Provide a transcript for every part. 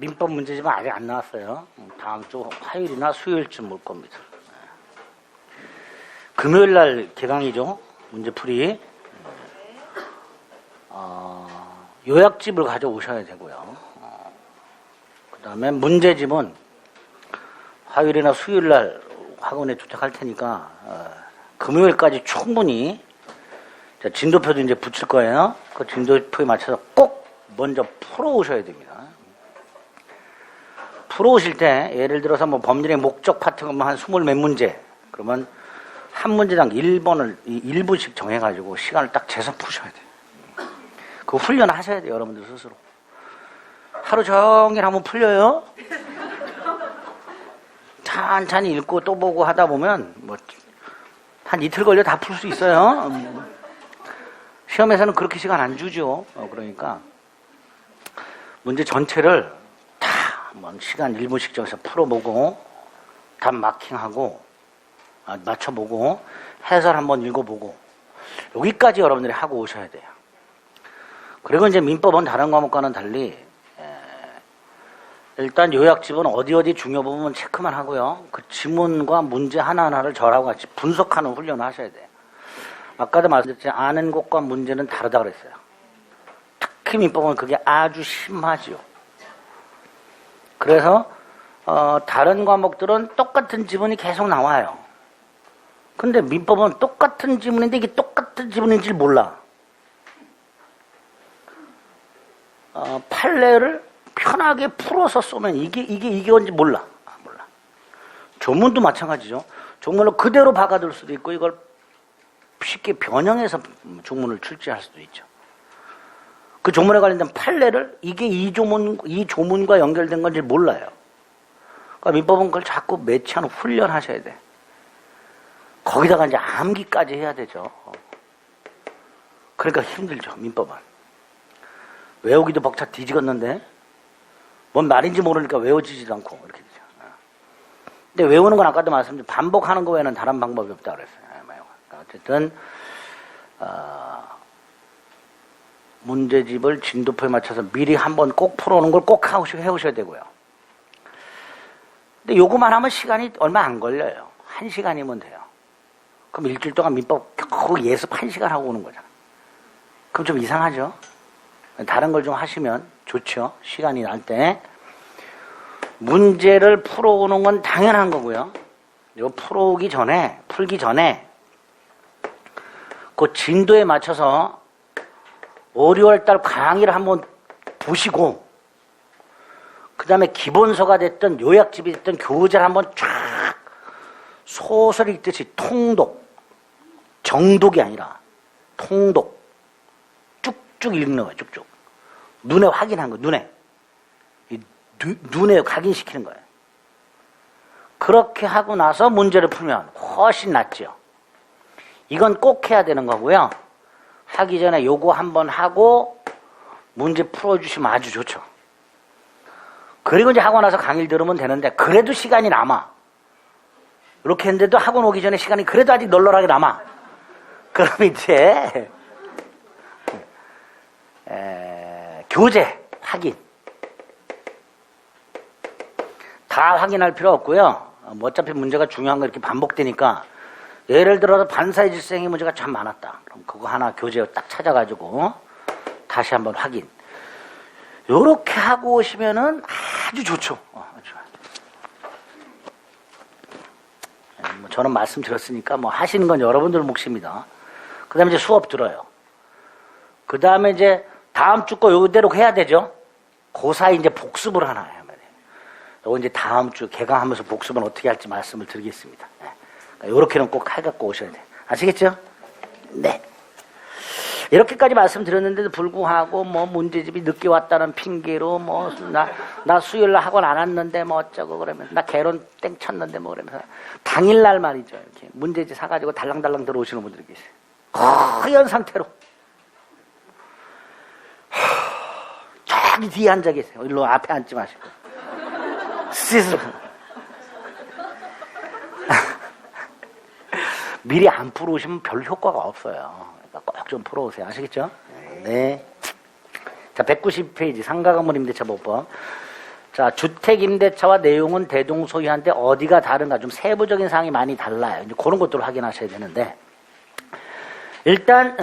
민법 문제집은 아직 안 나왔어요. 다음 주 화요일이나 수요일쯤 올 겁니다. 금요일 날 개강이죠. 문제풀이. 요약집을 가져오셔야 되고요. 그 다음에 문제집은 화요일이나 수요일 날 학원에 도착할 테니까 금요일까지 충분히 진도표도 이제 붙일 거예요. 그 진도표에 맞춰서 꼭 먼저 풀어오셔야 됩니다. 풀어오실 때 예를 들어서 뭐 법률의 목적 파트가 한 20 몇 문제 그러면 한 문제당 1번을 1분씩 정해가지고 시간을 딱 재서 푸셔야 돼요. 그거 훈련하셔야 돼요. 여러분들 스스로. 하루 종일 한번 풀려요. 천천히 읽고 또 보고 하다 보면 뭐 한 이틀 걸려 다 풀 수 있어요. 시험에서는 그렇게 시간 안 주죠. 그러니까 문제 전체를 다 한번 시간 1분씩 정해서 풀어보고 답 마킹하고 맞춰보고 해설 한번 읽어보고 여기까지 여러분들이 하고 오셔야 돼요. 그리고 이제 민법은 다른 과목과는 달리 일단 요약집은 어디 중요 부분 체크만 하고요. 그 지문과 문제 하나하나를 저하고 같이 분석하는 훈련을 하셔야 돼요. 아까도 말씀드렸지만 아는 것과 문제는 다르다고 그랬어요. 특히 민법은 그게 아주 심하지요. 그래서 다른 과목들은 똑같은 지문이 계속 나와요. 근데 민법은 똑같은 지문인데 이게 똑같은 지문인지 몰라. 판례를 편하게 풀어서 쏘면 이게 뭔지 몰라. 몰라. 조문도 마찬가지죠. 조문을 그대로 박아둘 수도 있고 이걸 쉽게 변형해서 조문을 출제할 수도 있죠. 그 조문에 관련된 판례를 이게 이 조문과 연결된 건지 몰라요. 그러니까 민법은 그걸 자꾸 매치하는 훈련하셔야 돼. 거기다가 이제 암기까지 해야 되죠. 그러니까 힘들죠, 민법은. 외우기도 벅차 뒤지겠는데 뭔 말인지 모르니까 외워지지도 않고 이렇게 되죠. 근데 외우는 건 아까도 말씀드린 반복하는 거 외에는 다른 방법이 없다고 그랬어요. 어쨌든 문제집을 진도표에 맞춰서 미리 한번 꼭 풀어오는 걸 꼭 해오셔야 되고요. 근데 요거만 하면 시간이 얼마 안 걸려요. 1시간이면 돼요. 그럼 일주일 동안 민법 겨우 예습 1시간 하고 오는 거잖아. 그럼 좀 이상하죠? 다른 걸 좀 하시면 좋죠. 시간이 날 때. 문제를 풀어오는 건 당연한 거고요. 이거 풀기 전에 그 진도에 맞춰서 5, 6월달 강의를 한번 보시고 그 다음에 기본서가 됐든 요약집이 됐든 교재를 한번 쫙 소설 읽듯이 통독, 정독이 아니라 통독 쭉쭉 읽는 거예요. 쭉쭉. 눈에 확인한 거, 눈에 각인시키는 거예요. 그렇게 하고 나서 문제를 풀면 훨씬 낫죠. 이건 꼭 해야 되는 거고요. 하기 전에 요거 한번 하고 문제 풀어주시면 아주 좋죠. 그리고 이제 하고 나서 강의를 들으면 되는데 그래도 시간이 남아. 이렇게 했는데도 학원 오기 전에 시간이 그래도 아직 널널하게 남아. 그럼 이제 교재 확인 다 확인할 필요 없고요. 뭐 어차피 문제가 중요한 거 이렇게 반복되니까 예를 들어서 반사의 질생의 문제가 참 많았다. 그럼 그거 하나 교재 딱 찾아가지고 다시 한번 확인. 요렇게 하고 오시면은 아주 좋죠. 뭐 저는 말씀드렸으니까 뭐 하시는 건 여러분들 몫입니다. 그 다음에 이제 수업 들어요. 그 다음에 이제 다음 주 거 요대로 해야 되죠. 그 사이 이제 복습을 하나 해야 돼요. 요거 이제 다음 주 개강하면서 복습은 어떻게 할지 말씀을 드리겠습니다. 그러니까 요렇게는 꼭 해갖고 오셔야 돼요. 아시겠죠? 네. 이렇게까지 말씀드렸는데도 불구하고 뭐 문제집이 늦게 왔다는 핑계로 뭐 나 수요일날 학원 안 왔는데 뭐 어쩌고 그러면 나 개론 땡 쳤는데 뭐 그러면서 당일날 말이죠. 이렇게 문제집 사가지고 달랑달랑 들어오시는 분들이 계세요. 허연 상태로. 저기 뒤에 앉아 계세요. 일로 앞에 앉지 마시고. 스스로. 미리 안 풀어오시면 별 효과가 없어요. 그러니까 꼭 좀 풀어오세요. 아시겠죠? 네. 자, 190페이지 상가건물 임대차 보호법. 자, 주택임대차와 내용은 대동소이한데 어디가 다른가 좀 세부적인 사항이 많이 달라요. 이제 그런 것들을 확인하셔야 되는데 일단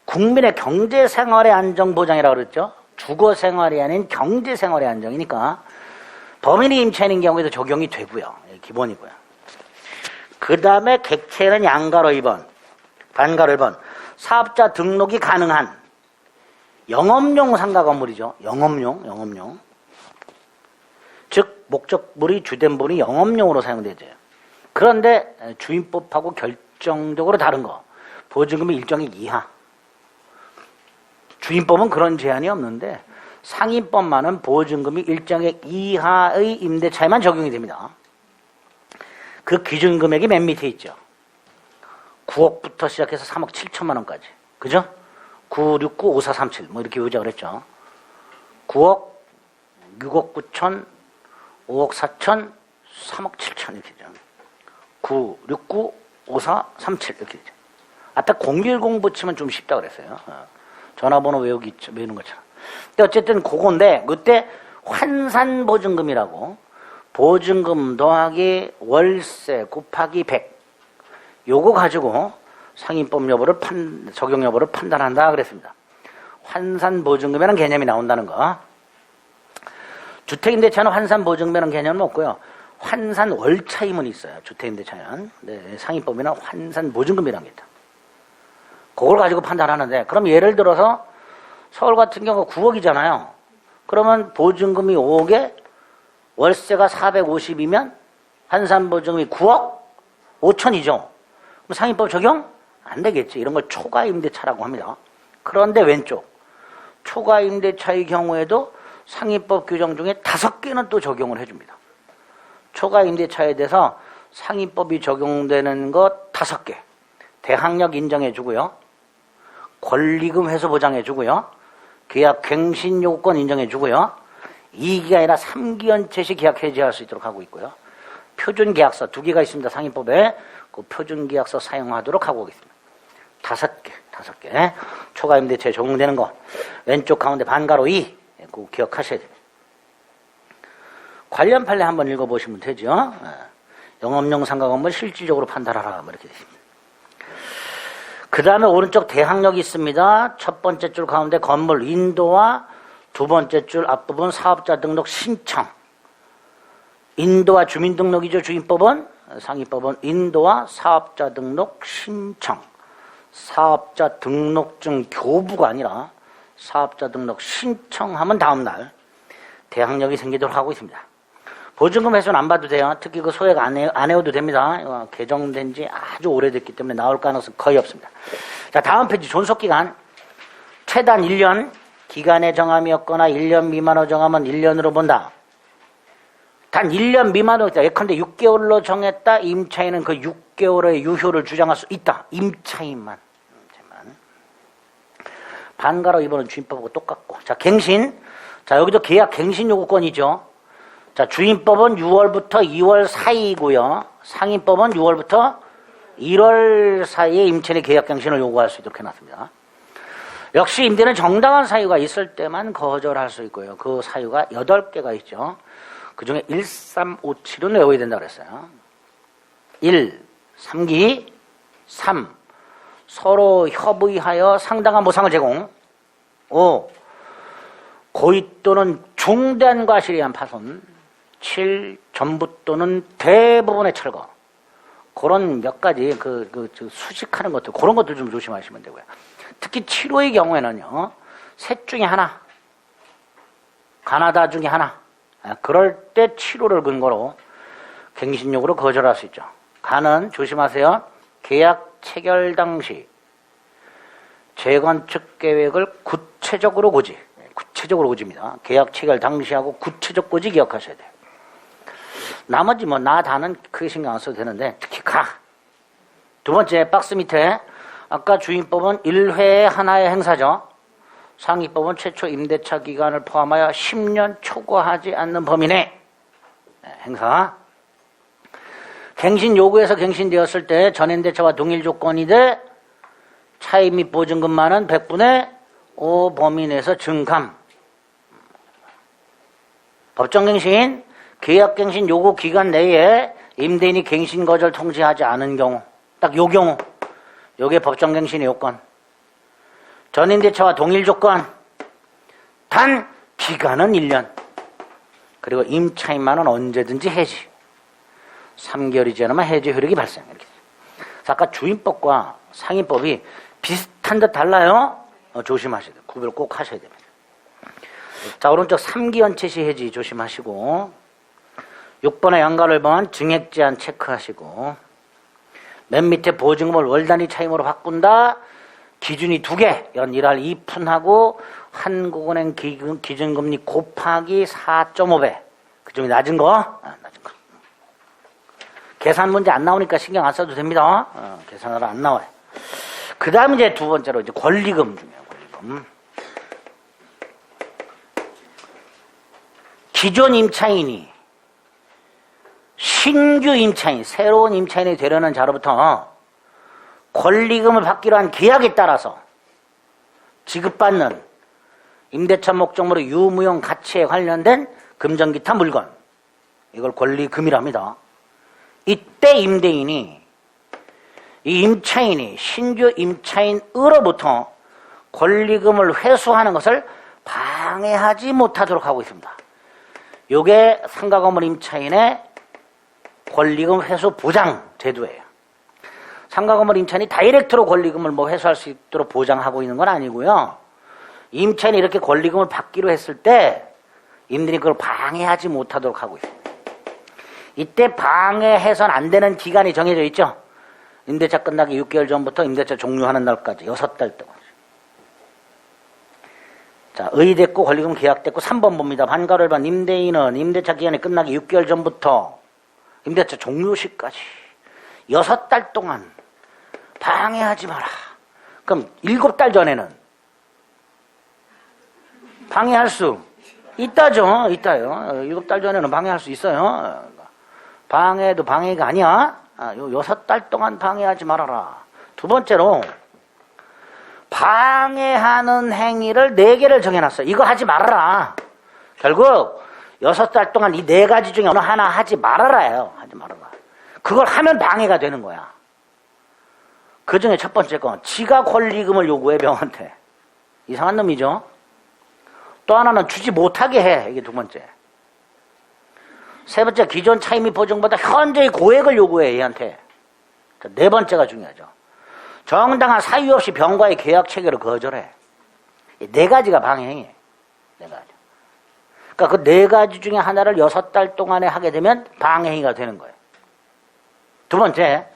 국민의 경제생활의 안정보장이라고 그랬죠. 주거생활이 아닌 경제생활의 안정이니까 범인이 임차인인 경우에도 적용이 되고요. 기본이고요. 그 다음에 객체는 양가로 2번, 반가로 1번. 사업자 등록이 가능한 영업용 상가 건물이죠. 영업용. 즉 목적물이 주된 부분이 영업용으로 사용되죠. 그런데 주임법하고 결정적으로 다른 거. 보증금이 일정액 이하. 주임법은 그런 제한이 없는데 상임법만은 보증금이 일정액 이하의 임대차에만 적용이 됩니다. 그 기준 금액이 맨 밑에 있죠. 9억부터 시작해서 3억 7천만 원까지. 그죠? 969, 5437 뭐 이렇게 요약을 했죠. 9억, 6억 9천, 5억 4천, 3억 7천 이렇게 되죠. 969, 5437 이렇게 되죠. 아까 010 붙이면 좀 쉽다 그랬어요. 전화번호 외우는 것처럼. 근데 어쨌든 그건데 그때 환산보증금이라고 보증금 더하기 월세 곱하기 100 요거 가지고 상임법 여부를 적용 여부를 판단한다 그랬습니다. 환산보증금이라는 개념이 나온다는 거. 주택임대차는 환산보증금이라는 개념은 없고요. 환산월차임은 있어요. 주택임대차는. 네, 상임법에는 환산보증금이라는 게 있다. 그걸 가지고 판단하는데 그럼 예를 들어서 서울 같은 경우 9억이잖아요. 그러면 보증금이 5억에 월세가 450이면 환산보증금이 9억 5천이죠. 그럼 상임법 적용? 안 되겠지. 이런 걸 초과임대차라고 합니다. 그런데 왼쪽 초과임대차의 경우에도 상임법 규정 중에 5개는 또 적용을 해줍니다. 초과임대차에 대해서 상임법이 적용되는 것 5개. 대항력 인정해주고요. 권리금 회수 보장해주고요. 계약 갱신 요구권 인정해주고요. 2기가 아니라 3기 연체시 계약 해지할 수 있도록 하고 있고요. 표준계약서 2개가 있습니다. 상임법에 그 표준계약서 사용하도록 하고 있습니다. 5개. 초과임대차에 적용되는 거. 왼쪽 가운데 반가로 2. 그거 기억하셔야 됩니다. 관련 판례 한번 읽어보시면 되죠. 영업용 상가 건물 실질적으로 판단하라. 뭐 이렇게 되십니다. 그 다음에 오른쪽 대항력이 있습니다. 첫 번째 줄 가운데 건물 인도와 두 번째 줄 앞부분 사업자 등록 신청. 인도와 주민등록이죠. 주임법은. 상임법은 인도와 사업자 등록 신청. 사업자 등록증 교부가 아니라 사업자 등록 신청하면 다음날 대항력이 생기도록 하고 있습니다. 보증금 회수는 안 봐도 돼요. 특히 그 소액 안 해도 됩니다. 개정된 지 아주 오래됐기 때문에 나올 가능성은 거의 없습니다. 자, 다음 페이지 존속기간. 최단 1년, 기간의 정함이 없거나 1년 미만으로 정하면 1년으로 본다. 단 1년 미만으로 있다. 예컨대 6개월로 정했다. 임차인은 그 6개월의 유효를 주장할 수 있다. 임차인만. 반가로 이번은 주임법하고 똑같고. 자, 갱신. 자, 여기도 계약 갱신 요구권이죠. 자, 주임법은 6월부터 2월 사이고요. 상임법은 6월부터 1월 사이에 임차인의 계약 갱신을 요구할 수 있도록 해놨습니다. 역시 임대는 정당한 사유가 있을 때만 거절할 수 있고요. 그 사유가 8개가 있죠. 그 중에 1357은 외워야 된다고 그랬어요. 1. 3기 3. 서로 협의하여 상당한 보상을 제공. 5. 고의 또는 중대한 과실에 의한 파손. 7. 전부 또는 대부분의 철거. 그런 몇 가지 수식하는 것들, 그런 것들 좀 조심하시면 되고요. 특히 7호의 경우에는요, 셋 중에 하나, 가나다 중에 하나, 그럴 때 7호를 근거로 갱신 요구로 거절할 수 있죠. 가는 조심하세요. 계약 체결 당시 재건축 계획을 구체적으로 고지입니다. 계약 체결 당시하고 구체적 고지 기억하셔야 돼요. 나머지 나 다는 크게 신경 안 써도 되는데 특히 두 번째 박스 밑에 아까 주임법은 1회에 하나의 행사죠. 상임법은 최초 임대차 기간을 포함하여 10년 초과하지 않는 범위 내 행사. 갱신 요구에서 갱신되었을 때 전임대차와 동일 조건이 돼 차입 및 보증금만은 100분의 5 범위 내에서 증감. 법정갱신, 계약갱신 요구 기간 내에 임대인이 갱신 거절 통지하지 않은 경우, 딱 요 경우, 요게 법정갱신의 요건. 전임대차와 동일 조건, 단 기간은 1년. 그리고 임차인만은 언제든지 해지. 3개월이 지나면 해지 효력이 발생. 이렇게. 아까 주임법과 상임법이 비슷한 듯 달라요. 조심하셔야 돼요. 구별 꼭 하셔야 됩니다. 자, 오른쪽 3기 연체 시 해지 조심하시고, 6번의 양가를 범한 증액 제한 체크하시고, 맨 밑에 보증금을 월 단위 차임으로 바꾼다. 기준이 2개, 연 1할 2푼하고 한국은행 기준금리 곱하기 4.5배. 그중에 낮은 거, 낮은 거. 계산 문제 안 나오니까 신경 안 써도 됩니다. 계산하러 안 나와요. 그 다음 이제 두 번째로 이제 권리금 중요해요. 권리금. 기존 임차인이 신규 임차인, 새로운 임차인이 되려는 자로부터 권리금을 받기로 한 계약에 따라서 지급받는 임대차 목적물의 유무용 가치에 관련된 금전기타 물건, 이걸 권리금이랍니다. 이때 임대인이 이 임차인이 신규 임차인으로부터 권리금을 회수하는 것을 방해하지 못하도록 하고 있습니다. 요게 상가 건물 임차인의 권리금 회수 보장 제도예요. 상가 건물 임차인이 다이렉트로 권리금을 뭐 회수할 수 있도록 보장하고 있는 건 아니고요. 임차인이 이렇게 권리금을 받기로 했을 때 임대인이 그걸 방해하지 못하도록 하고 있습니다. 이때 방해해서는 안 되는 기간이 정해져 있죠. 임대차 끝나기 6개월 전부터 임대차 종료하는 날까지 6달 동안. 자, 의됐고 권리금 계약됐고 3번 봅니다. 반가를 반 임대인은 임대차 기간이 끝나기 6개월 전부터 임대차 종료 시까지 6달 동안 방해하지 마라. 그럼 7달 전에는 방해할 수 있다죠. 있다요. 7달 전에는 방해할 수 있어요. 방해도 방해가 아니야. 요 6달 동안 방해하지 말아라. 두 번째로 방해하는 행위를 4개를 정해놨어요. 이거 하지 말아라. 결국 6달 동안 이 4가지 중에 어느 하나 하지 말아라예요. 하지 말아라. 그걸 하면 방해가 되는 거야. 그 중에 첫 번째 건 지가 권리금을 요구해 병한테. 이상한 놈이죠. 또 하나는 주지 못하게 해. 이게 두 번째. 세 번째, 기존 차임 및 보증보다 현재의 고액을 요구해 얘한테. 네 번째가 중요하죠. 정당한 사유 없이 병과의 계약 체결을 거절해. 이 4가지가 방해행위예요. 4가지. 그러니까 그 4가지 중에 하나를 6달 동안에 하게 되면 방해행위가 되는 거예요. 두 번째,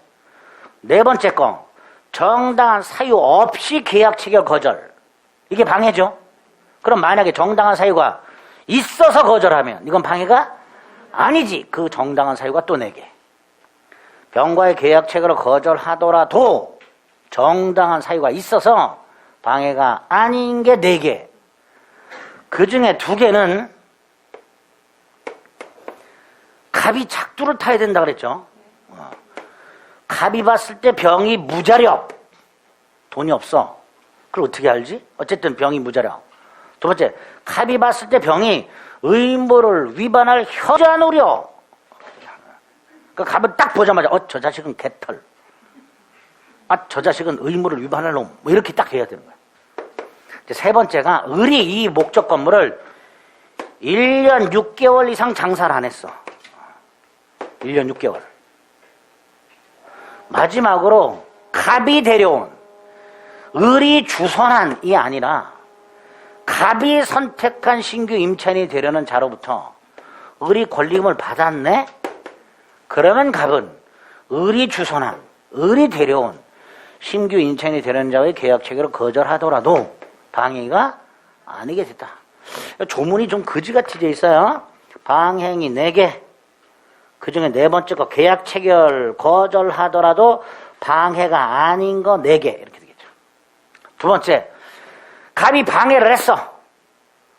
네 번째 거, 정당한 사유 없이 계약 체결 거절. 이게 방해죠. 그럼 만약에 정당한 사유가 있어서 거절하면 이건 방해가 아니지. 그 정당한 사유가 또 4개. 병과의 계약 체결을 거절하더라도 정당한 사유가 있어서 방해가 아닌 게 4개. 그 중에 2개는 갑이 작두를 타야 된다 그랬죠. 갑이 봤을 때 병이 무자력. 돈이 없어. 그걸 어떻게 알지? 어쨌든 병이 무자력. 두 번째, 갑이 봤을 때 병이 의무를 위반할 현저한 우려. 그 갑은 딱 보자마자 저 자식은 개털. 저 자식은 의무를 위반할 놈. 뭐 이렇게 딱 해야 되는 거야. 세 번째가 을이 이 목적 건물을 1년 6개월 이상 장사를 안 했어. 1년 6개월. 마지막으로 갑이 데려온 을이 주선한이 아니라 갑이 선택한 신규 임차인이 되려는 자로부터 을이 권리금을 받았네? 그러면 갑은 을이 주선한, 을이 데려온 신규 임차인이 되려는 자의 계약 체결을 거절하더라도 방해가 아니게 됐다. 조문이 좀 거지같이 돼 있어요. 방해행위 4개. 그 중에 4번째 거 계약 체결 거절하더라도 방해가 아닌 거 4개. 이렇게 되겠죠. 두 번째, 갑이 방해를 했어.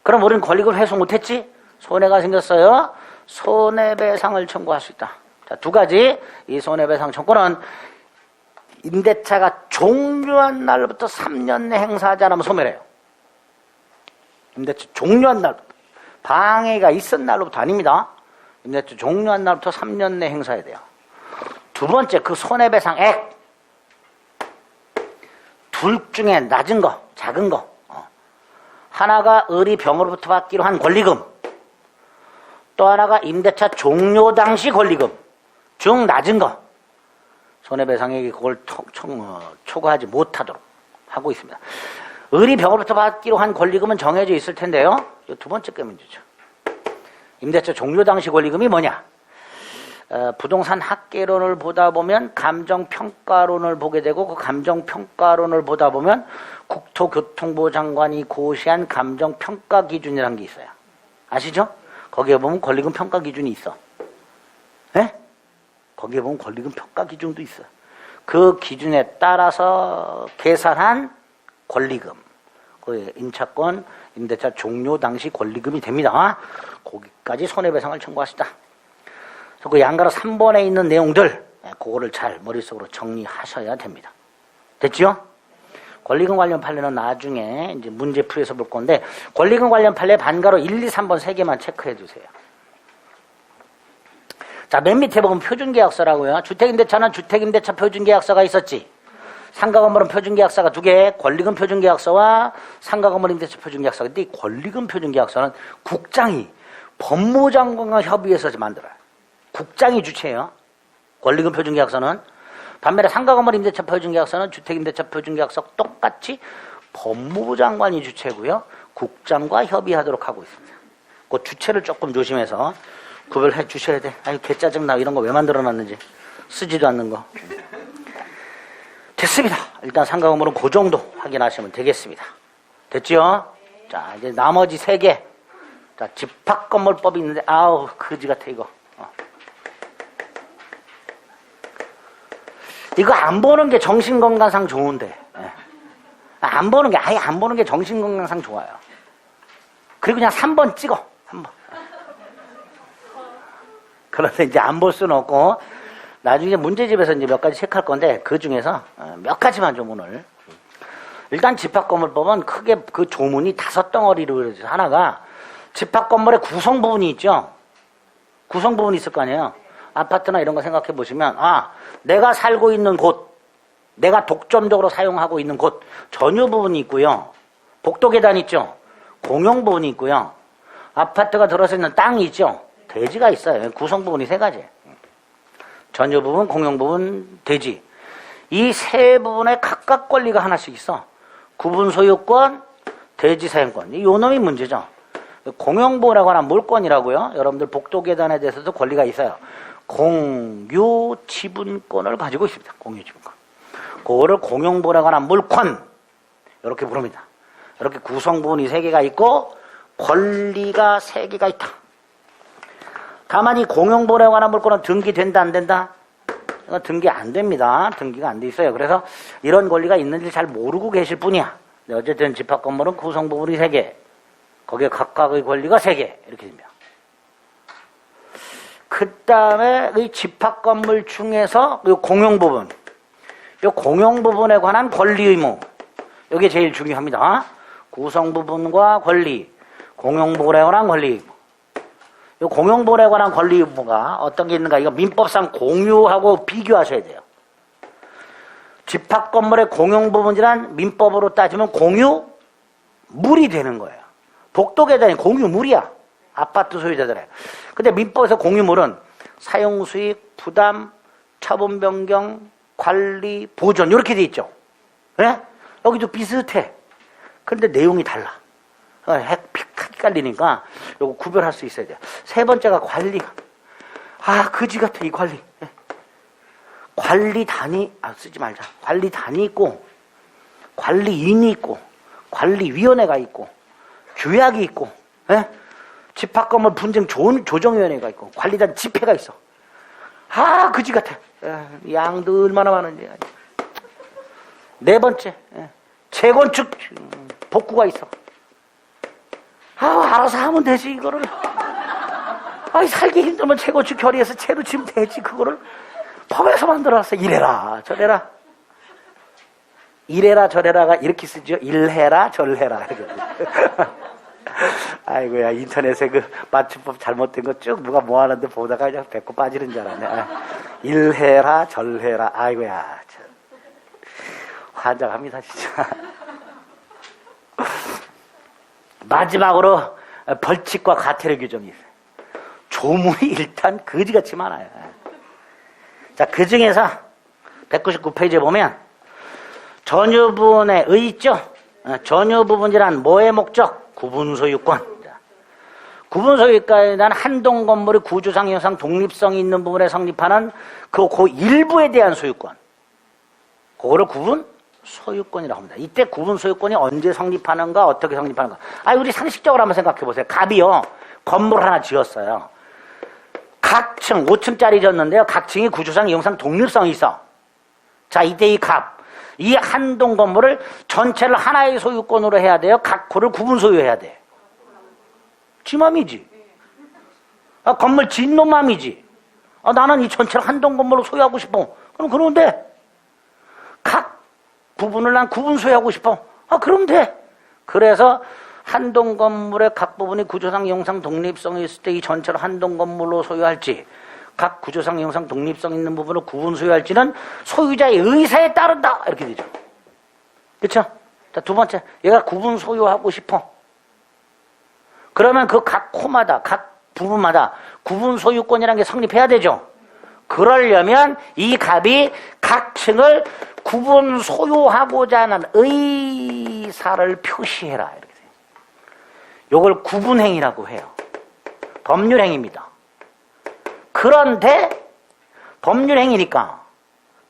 그럼 우리는 권리금을 회수 못했지? 손해가 생겼어요. 손해배상을 청구할 수 있다. 자, 2가지. 이 손해배상 청구는 임대차가 종료한 날부터 3년 내 행사하지 않으면 소멸해요. 임대차 종료한 날부터 방해가 있은 날로부터 아닙니다. 임대차 종료한 날부터 3년 내 행사해야 돼요. 두 번째, 그 손해배상액. 둘 중에 낮은 거, 작은 거. 하나가 을이 병으로부터 받기로 한 권리금. 또 하나가 임대차 종료 당시 권리금 중 낮은 거. 손해배상액이 그걸 초과하지 못하도록 하고 있습니다. 을이 병으로부터 받기로 한 권리금은 정해져 있을 텐데요. 이 두 번째 게 문제죠. 임대차 종료 당시 권리금이 뭐냐? 부동산 학계론을 보다 보면 감정평가론을 보게 되고, 그 감정평가론을 보다 보면 국토교통부 장관이 고시한 감정평가 기준이라는 게 있어요. 아시죠? 거기에 보면 권리금 평가 기준이 있어. 예? 거기에 보면 권리금 평가 기준도 있어요. 그 기준에 따라서 계산한 권리금, 그 임차권 임대차 종료 당시 권리금이 됩니다. 거기까지 손해배상을 청구하시다. 그 양가로 3번에 있는 내용들, 그거를 잘 머릿속으로 정리하셔야 됩니다. 됐죠? 권리금 관련 판례는 나중에 이제 문제풀이에서 볼 건데, 권리금 관련 판례 반가로 1, 2, 3번 3개만 체크해 주세요. 자, 맨 밑에 보면 표준계약서라고요. 주택임대차는 주택임대차 표준계약서가 있었지. 상가건물은 표준계약서가 2개, 권리금 표준계약서와 상가건물 임대차 표준계약서. 근데 이 권리금 표준계약서는 국장이 법무장관과 협의해서 만들어요. 국장이 주체예요. 권리금 표준계약서는. 반면에 상가건물 임대차 표준계약서는 주택임대차 표준계약서 똑같이 법무부 장관이 주체고요. 국장과 협의하도록 하고 있습니다. 그 주체를 조금 조심해서 구별해 주셔야 돼. 아유, 개짜증나. 이런 거 왜 만들어놨는지. 쓰지도 않는 거. 됐습니다. 일단 상가건물은 그 정도 확인하시면 되겠습니다. 됐죠? 자, 이제 나머지 3개. 자, 집합건물법이 있는데, 아우, 거지 같아, 이거. 이거 안 보는 게 정신건강상 좋은데. 안 보는 게, 아예 안 보는 게 정신건강상 좋아요. 그리고 그냥 3번 찍어. 3번. 그런데 이제 안 볼 수는 없고, 나중에 문제집에서 이제 몇 가지 체크할 건데, 그 중에서 몇 가지만 좀 오늘. 일단 집합건물법은 크게 그 조문이 5덩어리로 이루어져서, 하나가 집합건물의 구성부분이 있죠. 구성부분이 있을 거 아니에요. 아파트나 이런 거 생각해 보시면, 아, 내가 살고 있는 곳, 내가 독점적으로 사용하고 있는 곳, 전유 부분이 있고요. 복도 계단 있죠. 공용 부분이 있고요. 아파트가 들어서 있는 땅이 있죠. 대지가 있어요. 구성 부분이 3가지. 전유 부분, 공용 부분, 대지. 이 3부분에 각각 권리가 하나씩 있어. 구분 소유권, 대지 사용권. 요 놈이 문제죠. 공용 부분이라고 하나 물권이라고요. 여러분들 복도 계단에 대해서도 권리가 있어요. 공유 지분권을 가지고 있습니다. 공유 지분권. 그거를 공용 부분이라고 하나 물권. 이렇게 부릅니다. 이렇게 구성 부분이 3개가 있고 권리가 3개가 있다. 다만 이 공용 부분에 관한 물권은 등기된다 안 된다? 등기 안 됩니다. 등기가 안 돼 있어요. 그래서 이런 권리가 있는지 잘 모르고 계실 뿐이야. 근데 어쨌든 집합건물은 구성 부분이 3개. 거기에 각각의 권리가 3개. 이렇게 됩니다. 그 다음에 이 집합건물 중에서 이 공용 부분. 이 공용 부분에 관한 권리 의무. 이게 제일 중요합니다. 구성 부분과 권리. 공용 부분에 관한 권리 의무. 이 공용 부분에 관한 권리 의무가 어떤 게 있는가? 이거 민법상 공유하고 비교하셔야 돼요. 집합건물의 공용 부분이란 민법으로 따지면 공유물이 되는 거예요. 복도 계단이 공유물이야. 아파트 소유자들의. 근데 민법에서 공유물은 사용수익, 부담, 처분 변경, 관리, 보존 이렇게 돼 있죠. 네? 여기도 비슷해. 그런데 내용이 달라. 헷갈리니까 이거 구별할 수 있어야 돼요. 3번째가 관리가. 아, 거지 같아, 이 관리. 관리 단위, 쓰지 말자. 관리 단위 있고, 관리인이 있고, 관리위원회가 있고, 규약이 있고, 집합건물 분쟁 조정위원회가 있고, 관리단 집회가 있어. 아, 거지 같아. 양도 얼마나 많은지. 4번째, 재건축 복구가 있어. 아, 알아서 하면 되지, 이거를. 아, 살기 힘들면 재건축 결의해서 채로 지면 되지, 그거를. 법에서 만들어놨어. 이래라, 저래라. 이래라, 저래라가 이렇게 쓰죠. 일해라, 절해라. 아이고야, 인터넷에 그 맞춤법 잘못된 거 쭉 누가 뭐 하는데 보다가 그냥 배꼽 빠지는 줄 알았네. 일해라, 절해라. 아이고야, 참. 환장합니다, 진짜. 마지막으로 벌칙과 과태료 규정이 있어요. 조문이 일단 거지같이 많아요. 자, 그 중에서 199페이지에 보면 전유부분의 있죠? 전유부분이란 뭐의 목적? 구분소유권. 구분소유권에 대한 한동 건물의 구조상, 형상, 독립성이 있는 부분에 성립하는 그 일부에 대한 소유권. 그거를 구분 소유권이라고 합니다. 이때 구분 소유권이 언제 성립하는가, 어떻게 성립하는가. 우리 상식적으로 한번 생각해 보세요. 갑이요, 건물 하나 지었어요. 각 층, 5층짜리 지었는데요. 각 층이 구조상, 형상, 독립성이 있어. 자, 이때 이 갑, 이 한동 건물을 전체를 하나의 소유권으로 해야 돼요. 각 호를 구분 소유해야 돼. 지 맘이지. 건물 지은 놈 맘이지. 나는 이 전체를 한동 건물로 소유하고 싶어. 그럼 그런데 각 부분을 난 구분 소유하고 싶어. 그럼 돼. 그래서 한동 건물의 각 부분이 구조상, 형상, 독립성이 있을 때 이 전체를 한동 건물로 소유할지, 각 구조상, 형상, 독립성 있는 부분을 구분 소유할지는 소유자의 의사에 따른다. 이렇게 되죠. 그렇죠? 자, 두 번째, 얘가 구분 소유하고 싶어. 그러면 그 각 호마다, 각 부분마다 구분 소유권이라는 게 성립해야 되죠. 그러려면 이 갑이 각 층을 구분 소유하고자 하는 의사를 표시해라. 이렇게 돼요. 이걸 구분행위라고 해요. 법률행위입니다. 그런데 법률행위니까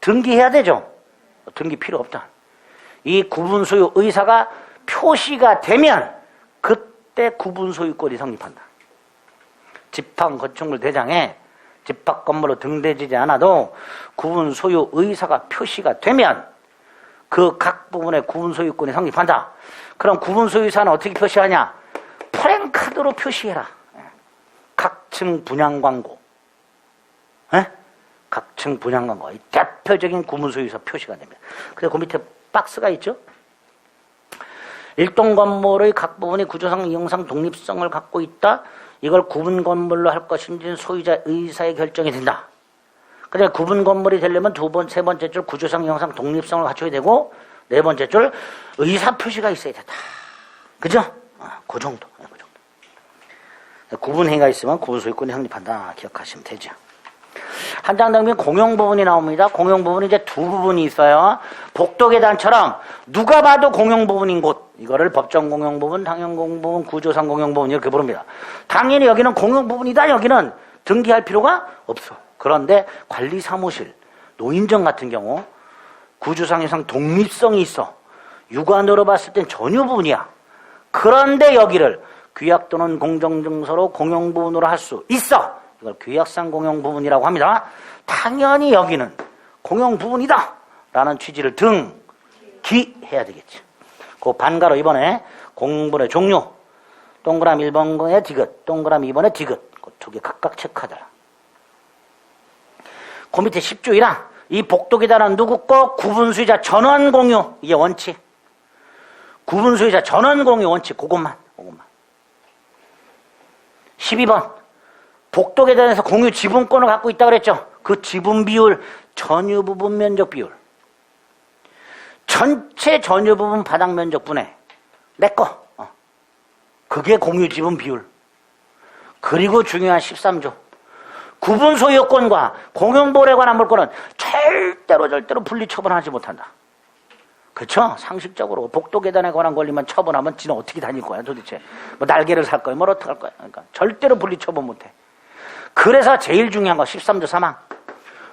등기해야 되죠. 등기 필요 없다. 이 구분소유 의사가 표시가 되면 그때 구분소유권이 성립한다. 집합 건축물 대장에 집합 건물로 등재되지 않아도 구분소유 의사가 표시가 되면 그 각 부분의 구분소유권이 성립한다. 그럼 구분소유사는 어떻게 표시하냐? 프랭카드로 표시해라. 각층 분양 광고. 각층 분양 광고. 대표적인 구분소유사 표시가 됩니다. 그래서 그 밑에 박스가 있죠? 일동 건물의 각 부분이 구조상, 형상, 독립성을 갖고 있다. 이걸 구분 건물로 할 것인지는 소유자 의사의 결정이 된다. 그러니까 구분 건물이 되려면 세 번째 줄 구조상, 형상, 독립성을 갖춰야 되고, 네 번째 줄 의사 표시가 있어야 된다. 그죠? 그 정도. 그 정도. 구분행위가 있으면 구분소유권이 성립한다. 기억하시면 되죠. 한 장 넘기면 공용 부분이 나옵니다. 공용 부분이 이제 두 부분이 있어요. 복도계단처럼 누가 봐도 공용 부분인 곳. 이거를 법정 공용 부분, 당연 공용 부분, 구조상 공용 부분 이렇게 부릅니다. 당연히 여기는 공용 부분이다. 여기는 등기할 필요가 없어. 그런데 관리사무실, 노인정 같은 경우 구조상 이상 독립성이 있어. 육안으로 봤을 땐 전유 부분이야. 그런데 여기를 규약 또는 공정증서로 공용 부분으로 할 수 있어. 이걸 규약상 공용 부분이라고 합니다. 당연히 여기는 공용 부분이다 라는 취지를 등기해야 되겠죠. 그 반가로 이번에 공분의 종류, 동그라미 1번에 디귿, 동그라미 2번에 디귿, 그 두 개 각각 체크하더라. 그 밑에 10조이랑 이 복도계단은 누구 거? 구분수유자 전원 공유. 이게 원칙. 구분수유자 전원 공유 원칙. 그것만. 12번. 복도계단에서 공유 지분권을 갖고 있다고 그랬죠. 그 지분 비율, 전유 부분 면적 비율. 전체 전유 부분 바닥 면적분의 내 거. 그게 공유 지분 비율. 그리고 중요한 13조. 구분 소유권과 공용보호에 관한 물건은 절대로 분리 처분하지 못한다. 그렇죠? 상식적으로 복도계단에 관한 권리만 처분하면 지는 어떻게 다닐 거야 도대체. 뭐 날개를 살 거야? 뭘 어떻게 할 거야? 그러니까 절대로 분리 처분 못해. 그래서 제일 중요한 거 13조 3항.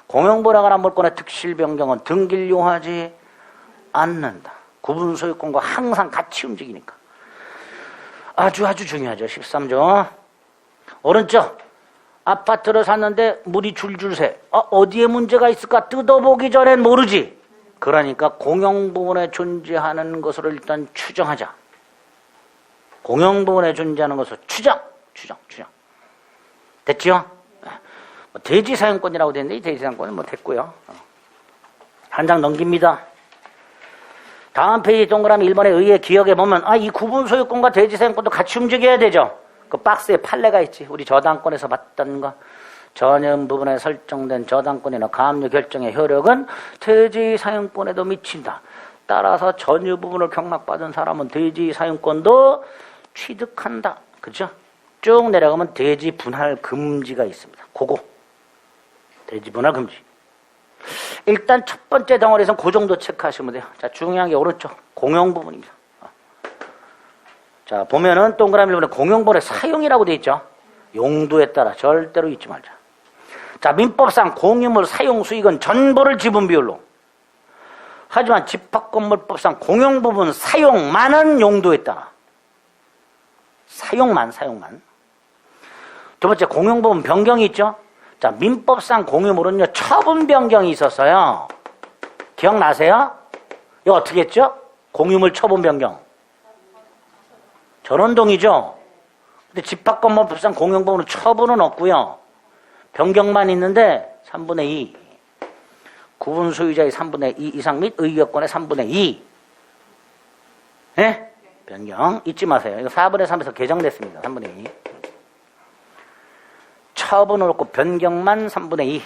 공용보호에 관한 물건의 특실 변경은 등기를 요하지 않는다. 구분 소유권과 항상 같이 움직이니까. 아주 중요하죠. 13조. 오른쪽. 아파트를 샀는데 물이 줄줄 새. 어디에 문제가 있을까 뜯어보기 전엔 모르지. 그러니까 공용부분에 존재하는 것으로 일단 추정하자. 공용부분에 존재하는 것을 추정. 됐죠? 대지사용권이라고 되는데 이 대지사용권은 뭐 됐고요. 한 장 넘깁니다. 다음 페이지 동그라미 1번에 의해 기억해 보면 이 구분 소유권과 대지 사용권도 같이 움직여야 되죠. 그 박스에 판례가 있지. 우리 저당권에서 봤던 거. 전형 부분에 설정된 저당권이나 가압류 결정의 효력은 대지 사용권에도 미친다. 따라서 전유 부분을 경락받은 사람은 대지 사용권도 취득한다. 그죠? 쭉 내려가면 대지 분할 금지가 있습니다. 그거. 대지 분할 금지. 일단 첫 번째 덩어리에서는 그 정도 체크하시면 돼요. 자, 중요한 게 오른쪽. 공용 부분입니다. 자, 보면은 동그라미 1번에 공용 부분의 사용이라고 돼 있죠. 용도에 따라 절대로 잊지 말자. 자, 민법상 공유물 사용 수익은 전부를 지분 비율로. 하지만 집합건물법상 공용 부분 사용만은 용도에 따라. 사용만. 두 번째 공용 부분 변경이 있죠. 자, 민법상 공유물은요, 처분 변경이 있었어요. 기억나세요? 이거 어떻게 했죠? 공유물 처분 변경. 전원동이죠? 근데 집합건물법상 공용부분은 처분은 없고요. 변경만 있는데 3분의 2. 구분 소유자의 3분의 2 이상 및 의결권의 3분의 2. 예? 변경. 잊지 마세요. 이거 4분의 3에서 개정됐습니다. 3분의 2. 처분을 없고 변경만 3분의 2.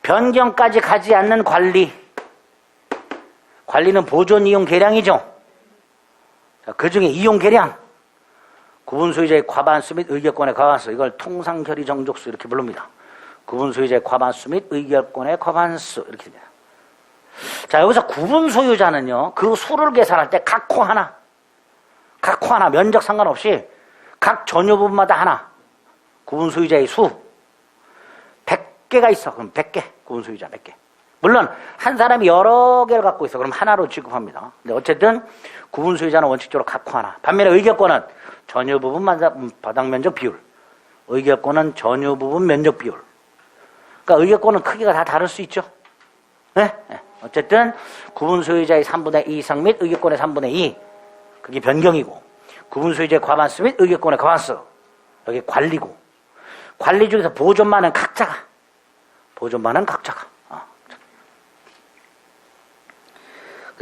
변경까지 가지 않는 관리. 관리는 보존 이용 계량이죠. 그 중에 이용 계량. 구분 소유자의 과반수 및 의결권의 과반수. 이걸 통상결의 정족수 이렇게 부릅니다. 구분 소유자의 과반수 및 의결권의 과반수 이렇게 됩니다. 자, 여기서 구분 소유자는요, 그 수를 계산할 때 각 호 하나, 면적 상관없이 각 전유 부분마다 하나. 구분 소유자의 수 100개가 있어. 그럼 100개. 구분 소유자 100개. 물론 한 사람이 여러 개를 갖고 있어. 그럼 하나로 취급합니다. 근데 어쨌든 구분 소유자는 원칙적으로 각호 하나. 반면에 의결권은 전유 부분 바닥 면적 비율. 의결권은 전유 부분 면적 비율. 그러니까 의결권은 크기가 다 다를 수 있죠. 네? 네. 어쨌든 구분 소유자의 3분의 2 이상 및 의결권의 3분의 2. 그게 변경이고, 구분 소유자의 과반수 및 의결권의 과반수. 여기 관리고. 관리 중에서 보존만은 각자가.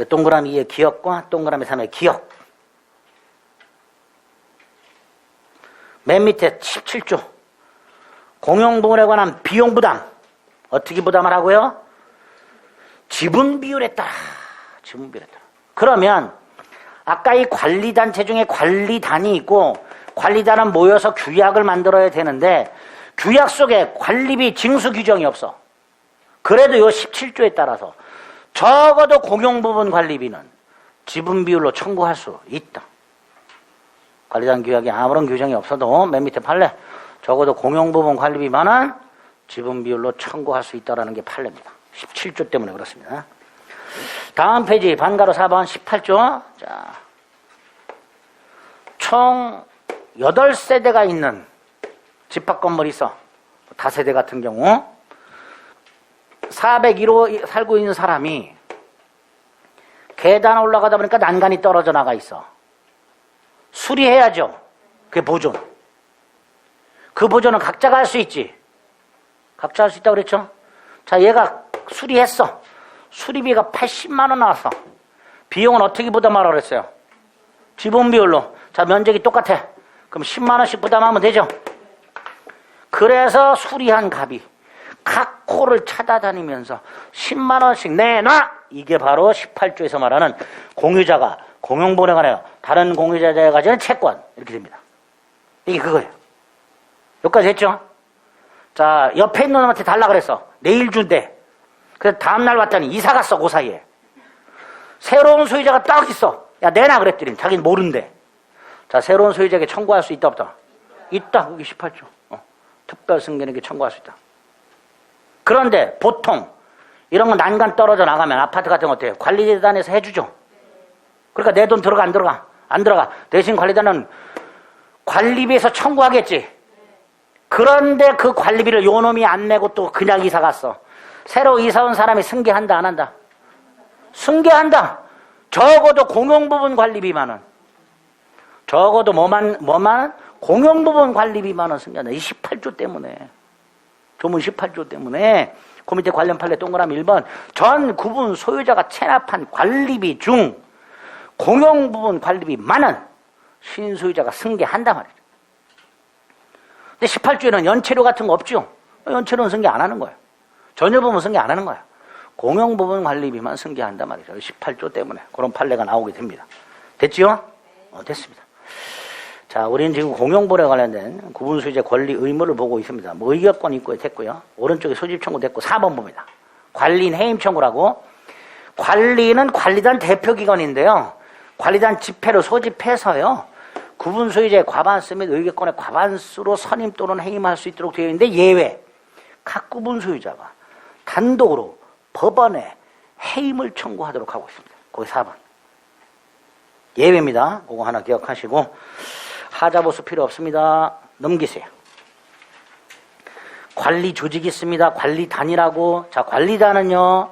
동그라미 2의 기억과 동그라미 3의 기억. 맨 밑에 17조. 공용부분에 관한 비용 부담. 어떻게 부담을 하고요? 지분 비율에 따라. 그러면 아까 이 관리단체 중에 관리단이 있고, 관리단은 모여서 규약을 만들어야 되는데 규약 속에 관리비 징수 규정이 없어. 그래도 요 17조에 따라서 적어도 공용부분 관리비는 지분 비율로 청구할 수 있다. 관리단 규약에 아무런 규정이 없어도 맨 밑에 판례 적어도 공용부분 관리비만은 지분 비율로 청구할 수 있다는 게 판례입니다. 17조 때문에 그렇습니다. 다음 페이지 반가로 4번 18조. 자, 총 8세대가 있는 집합건물이 있어. 다세대 같은 경우 401호 살고 있는 사람이 계단 올라가다 보니까 난간이 떨어져 나가 있어. 수리해야죠. 그게 보존. 그 보존은 각자가 할 수 있지. 각자 할 수 있다고 그랬죠. 자, 얘가 수리했어. 수리비가 80만 원 나왔어. 비용은 어떻게 부담하라고 그랬어요? 지분 비율로. 자, 면적이 똑같아. 그럼 10만 원씩 부담하면 되죠. 그래서 수리한 갑이 각 호를 찾아다니면서 10만 원씩 내놔! 이게 바로 18조에서 말하는 공유자가 공용부분에 관하여 다른 공유자가 가지는 채권. 이렇게 됩니다. 이게 그거예요. 여기까지 했죠? 자, 옆에 있는 놈한테 달라 그랬어. 내일 준대. 그래서 다음날 왔더니 이사 갔어, 그 사이에. 새로운 소유자가 딱 있어. 야, 내놔 그랬더니 자기는 모른대. 자, 새로운 소유자에게 청구할 수 있다, 없다? 있다. 그게 18조. 특별 승계에게 청구할 수 있다. 그런데 보통 이런 거 난간 떨어져 나가면 아파트 같은 거 어때요? 관리재단에서 해주죠. 그러니까 내 돈 들어가, 안 들어가? 안 들어가. 대신 관리단은 관리비에서 청구하겠지. 그런데 그 관리비를 요 놈이 안 내고 또 그냥 이사 갔어. 새로 이사 온 사람이 승계한다, 안 한다? 승계한다. 적어도 공용부분 관리비만은. 적어도 뭐만 공용부분 관리비만은 승계한다. 이 18조 때문에. 조문 18조 때문에 그 밑에 관련 판례 동그라미 1번 전 구분 소유자가 체납한 관리비 중 공용 부분 관리비 만은 신소유자가 승계한단 말이죠. 근데 18조에는 연체료 같은 거 없죠. 연체료는 승계 안 하는 거예요. 전유 부분 승계 안 하는 거예요. 공용 부분 관리비만 승계한단 말이죠. 18조 때문에 그런 판례가 나오게 됩니다. 됐죠? 됐습니다. 자, 우리는 지금 공용부에 관련된 구분소유자 권리 의무를 보고 있습니다. 뭐 의결권 입구에 됐고요. 오른쪽에 소집 청구 됐고 4번 봅니다. 관리인 해임 청구라고. 관리인은 관리단 대표기관인데요. 관리단 집회로 소집해서요. 구분소유자의 과반수 및 의결권의 과반수로 선임 또는 해임할 수 있도록 되어 있는데 예외. 각 구분소유자가 단독으로 법원에 해임을 청구하도록 하고 있습니다. 거기 4번. 예외입니다. 그거 하나 기억하시고 하자보수 필요 없습니다. 넘기세요. 관리 조직이 있습니다. 관리단이라고. 자, 관리단은요.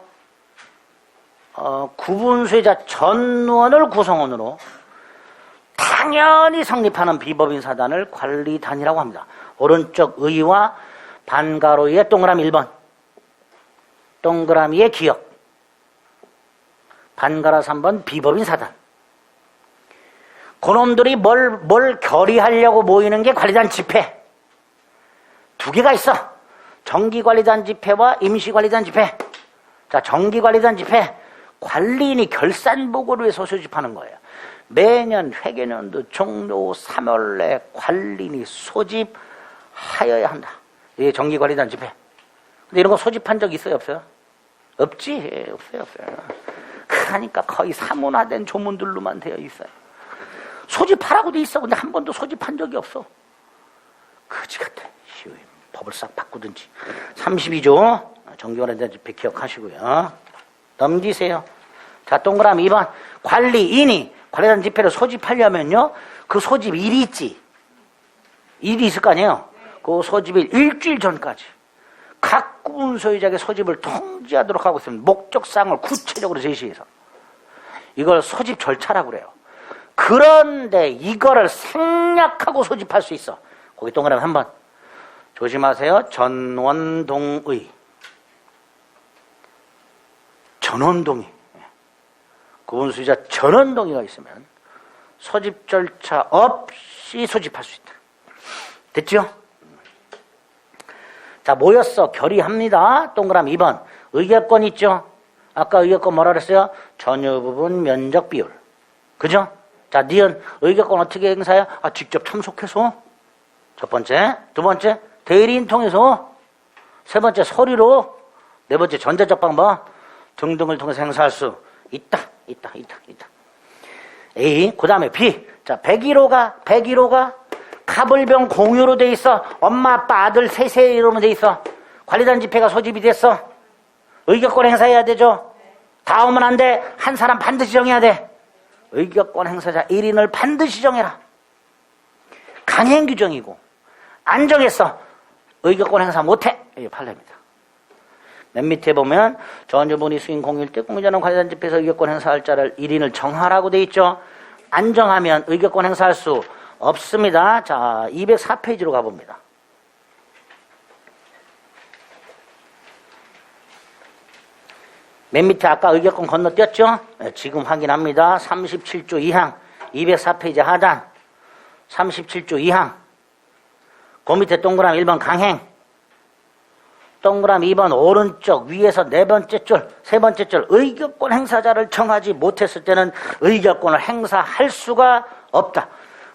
구분소유자 전원을 구성원으로 당연히 성립하는 비법인 사단을 관리단이라고 합니다. 오른쪽 의와 반가로의 동그라미 1번. 동그라미의 기억. 반가라 3번 비법인 사단. 그놈들이 뭘 결의하려고 모이는 게 관리단 집회. 두 개가 있어. 정기관리단 집회와 임시관리단 집회. 자, 정기관리단 집회. 관리인이 결산보고를 위해서 소집하는 거예요. 매년 회계년도 종료 3월 내 관리인이 소집하여야 한다. 이게 정기관리단 집회. 근데 이런 거 소집한 적 있어요, 없어요? 없지. 없어요. 그러니까 거의 사문화된 조문들로만 되어 있어요. 소집하라고 돼 있어. 근데 한 번도 소집한 적이 없어. 그지 같아. 법을 싹 바꾸든지. 32조 정기관리단 집회 기억하시고요. 넘기세요. 자, 동그라미 2번. 관리인이 관리단 집회를 소집하려면요. 그 소집 일이 있지. 일이 있을 거 아니에요. 그 소집일 일주일 전까지 각 구분 소유자에게 소집을 통지하도록 하고 있습니다. 목적사항을 구체적으로 제시해서. 이걸 소집 절차라고 그래요. 그런데 이거를 생략하고 소집할 수 있어. 거기 동그라미 한번 조심하세요. 전원동의. 전원동의. 구분소유자 전원동의가 있으면 소집 절차 없이 소집할 수 있다. 됐죠? 자, 모였어. 결의합니다. 동그라미 2번. 의결권 있죠? 아까 의결권 뭐라 그랬어요? 전유 부분 면적 비율. 그죠? 자, 니은 의결권 어떻게 행사해요? 직접 참석해서. 첫 번째. 두 번째, 대리인 통해서. 세 번째, 서류로. 네 번째, 전자적 방법 등등을 통해서 행사할 수 있다. A. 그 다음에 B. 자, 101호가 갑을병 공유로 돼 있어. 엄마, 아빠, 아들, 셋에 이러면 돼 있어. 관리단 집회가 소집이 됐어. 의결권 행사해야 되죠. 다 오면 안 돼. 한 사람 반드시 정해야 돼. 의결권 행사자 1인을 반드시 정해라. 강행 규정이고 안 정했어. 의결권 행사 못해. 이게 판례입니다. 맨 밑에 보면 전유분이 수인 공유일 때 공유자는 관리단 집회에서 의결권 행사할 자를 1인을 정하라고 돼 있죠. 안 정하면 의결권 행사할 수 없습니다. 자, 204페이지로 가봅니다. 맨 밑에 아까 의결권 건너뛰었죠? 네, 지금 확인합니다. 37조 2항 204페이지 하단 37조 2항 그 밑에 동그라미 1번 강행 동그라미 2번 오른쪽 위에서 네 번째 줄 세 번째 줄 의결권 행사자를 정하지 못했을 때는 의결권을 행사할 수가 없다.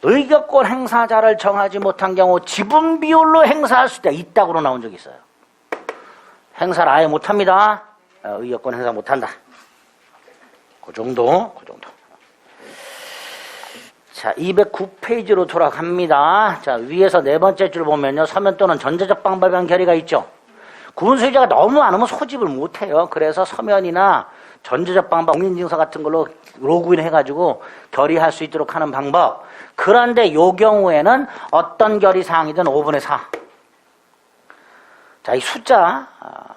의결권 행사자를 정하지 못한 경우 지분 비율로 행사할 수 있다고 나온 적이 있어요. 행사를 아예 못합니다. 의결권 행사 못한다. 그 정도. 자, 209페이지로 돌아갑니다. 자, 위에서 네 번째 줄 보면요. 서면 또는 전자적 방법의 결의가 있죠. 구분소유자가 너무 많으면 소집을 못해요. 그래서 서면이나 전자적 방법, 공인증서 같은 걸로 로그인 해가지고 결의할 수 있도록 하는 방법. 그런데 요 경우에는 어떤 결의사항이든 5분의 4. 자, 이 숫자,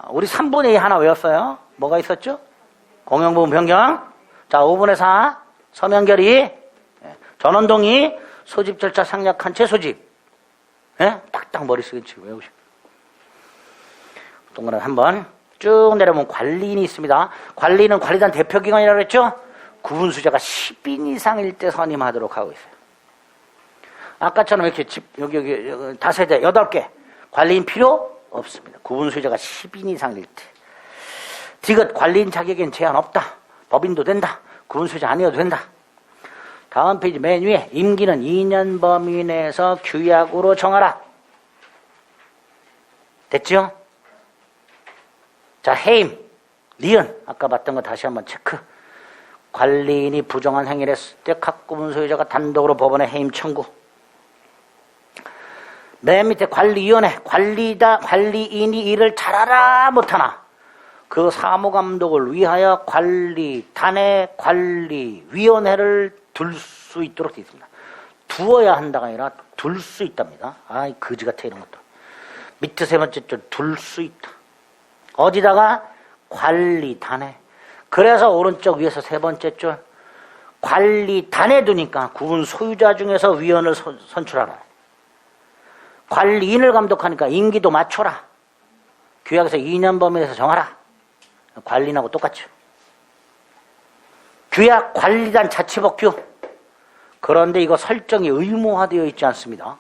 우리 3분의 2 하나 외웠어요. 뭐가 있었죠? 공용부분 변경. 자, 5분의 4, 서면 결의, 전원동의, 소집 절차 상략한 채 소집. 예? 딱딱 머릿속에 지금 외우시고. 동그라미 한번 쭉 내려보면 관리인이 있습니다. 관리인은 관리단 대표기관이라고 그랬죠? 구분수자가 10인 이상일 때 선임하도록 하고 있어요. 아까처럼 이렇게 여기 다세대 8개 관리인 필요 없습니다. 구분수자가 10인 이상일 때. 디귿 관리인 자격엔 제한 없다. 법인도 된다. 구분수자 아니어도 된다. 다음 페이지 맨 위에 임기는 2년 범위 내에서 규약으로 정하라. 됐죠? 자, 해임, 니은 아까 봤던 거 다시 한번 체크. 관리인이 부정한 행위를 했을 때 각 구분 소유자가 단독으로 법원에 해임 청구. 맨 밑에 관리위원회, 관리인이 일을 잘하라 못하나 그 사무감독을 위하여 관리단의 관리위원회를 둘 수 있도록 되어 있습니다. 두어야 한다가 아니라 둘 수 있답니다. 아이 거지 같아 이런 것도. 밑에 세 번째 줄 둘 수 있다. 어디다가? 관리단에. 그래서 오른쪽 위에서 세 번째 줄 관리단에 두니까 구분 소유자 중에서 위원을 선출하라. 관리인을 감독하니까 임기도 맞춰라. 규약에서 2년 범위에서 정하라. 관리인하고 똑같죠. 규약 관리단 자치법규. 그런데 이거 설정이 의무화되어 있지 않습니다.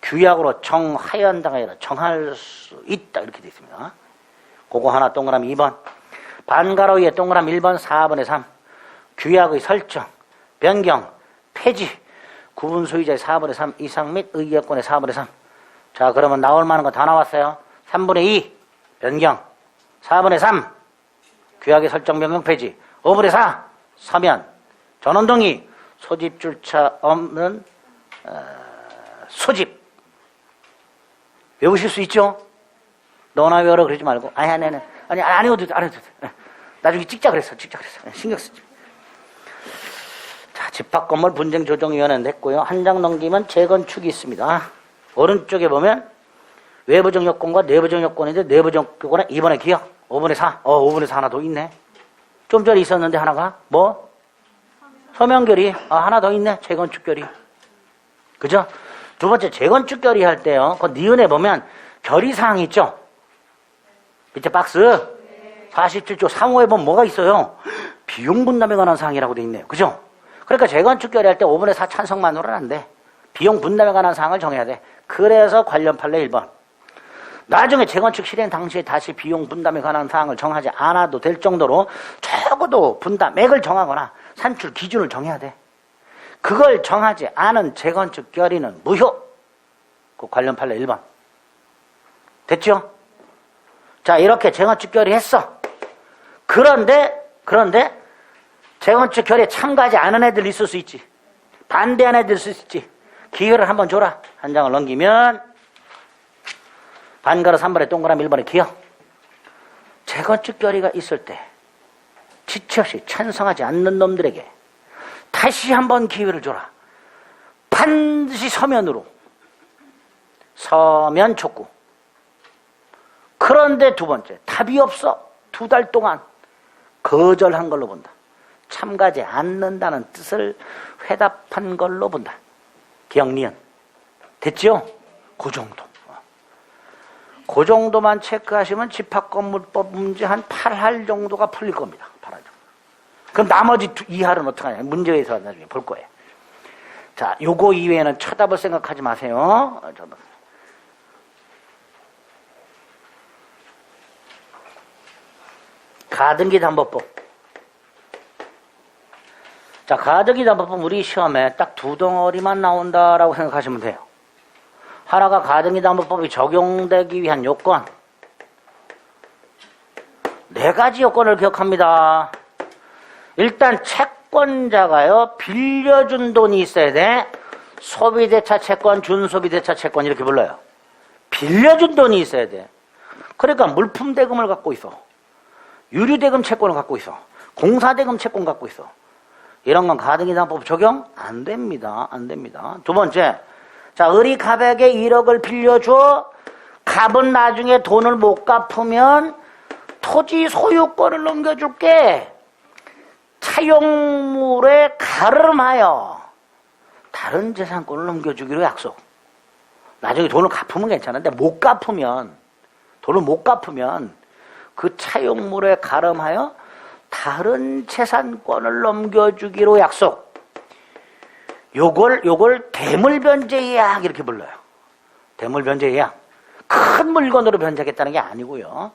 규약으로 정하여야 한다가 아니라 정할 수 있다 이렇게 되어 있습니다. 그거 하나 동그라미 2번. 반가로 위에 동그라미 1번 4번에 3. 규약의 설정, 변경, 폐지. 구분 소유자의 4분의 3 이상 및 의결권의 4분의 3. 자, 그러면 나올 만한 거 다 나왔어요. 3분의 2 변경, 4분의 3 규약의 설정 변경 폐지, 5분의 4 서면, 전원동의, 소집 줄차 없는 소집. 외우실 수 있죠? 너나 외워라 그러지 말고 아니 안 해도 돼. 나중에 찍자 그랬어. 신경 쓰지. 자, 집합건물 분쟁조정위원회는 됐고요. 한 장 넘기면 재건축이 있습니다. 오른쪽에 보면 외부적 요건과 내부적 요건인데 내부적 요건은 2번의 기억, 5분의 4. 5분의 4 하나 더 있네. 좀 전에 있었는데 하나가 뭐? 서명결의. 하나 더 있네. 재건축결의. 그죠? 두 번째 재건축결의 할 때요. 그 니은에 보면 결의사항이 있죠? 밑에 박스 47조 3호에 보면 뭐가 있어요? 비용 분담에 관한 사항이라고 돼 있네요. 그죠? 그러니까 재건축 결의할 때 5분의 4 찬성만으로는 안 돼. 비용 분담에 관한 사항을 정해야 돼. 그래서 관련 판례 1번. 나중에 재건축 실행 당시에 다시 비용 분담에 관한 사항을 정하지 않아도 될 정도로 적어도 분담액을 정하거나 산출 기준을 정해야 돼. 그걸 정하지 않은 재건축 결의는 무효. 그 관련 판례 1번. 됐죠? 자, 이렇게 재건축 결의했어. 그런데 재건축 결의에 참가하지 않은 애들 있을 수 있지. 반대하는 애들 있을 수 있지. 기회를 한번 줘라. 한 장을 넘기면 반가로 3번에 동그라미 1번에 기억. 재건축 결의가 있을 때 지체 없이 찬성하지 않는 놈들에게 다시 한번 기회를 줘라. 반드시 서면으로. 서면 촉구. 그런데 두 번째, 답이 없어. 2달 동안 거절한 걸로 본다. 참가하지 않는다는 뜻을 회답한 걸로 본다. 기억, 니은. 됐죠? 그 정도. 그 정도만 체크하시면 집합건물법 문제 한 8할 정도가 풀릴 겁니다. 8할 정도. 그럼 나머지 2할은 어떡하냐. 문제에서 나중에 볼 거예요. 자, 요거 이외에는 쳐다볼 생각하지 마세요. 가등기 담보법. 자, 가등기 담보법 우리 시험에 딱 2덩어리만 나온다라고 생각하시면 돼요. 하나가 가등기 담보법이 적용되기 위한 요건. 4가지 요건을 기억합니다. 일단 채권자가요, 빌려준 돈이 있어야 돼. 소비대차 채권, 준소비대차 채권 이렇게 불러요. 빌려준 돈이 있어야 돼. 그러니까 물품대금을 갖고 있어. 유류대금 채권을 갖고 있어. 공사대금 채권 갖고 있어. 이런 건 가등기 담보법 적용 안 됩니다. 안 됩니다. 두 번째, 자, 을이 갑에게 1억을 빌려줘. 갑은 나중에 돈을 못 갚으면 토지 소유권을 넘겨줄게. 차용물에 가름하여 다른 재산권을 넘겨주기로 약속. 나중에 돈을 갚으면 괜찮은데 못 갚으면 돈을 못 갚으면 그 차용물에 가름하여 다른 재산권을 넘겨주기로 약속. 요걸 대물변제예약 이렇게 불러요. 대물변제예약. 큰 물건으로 변제하겠다는 게 아니고요.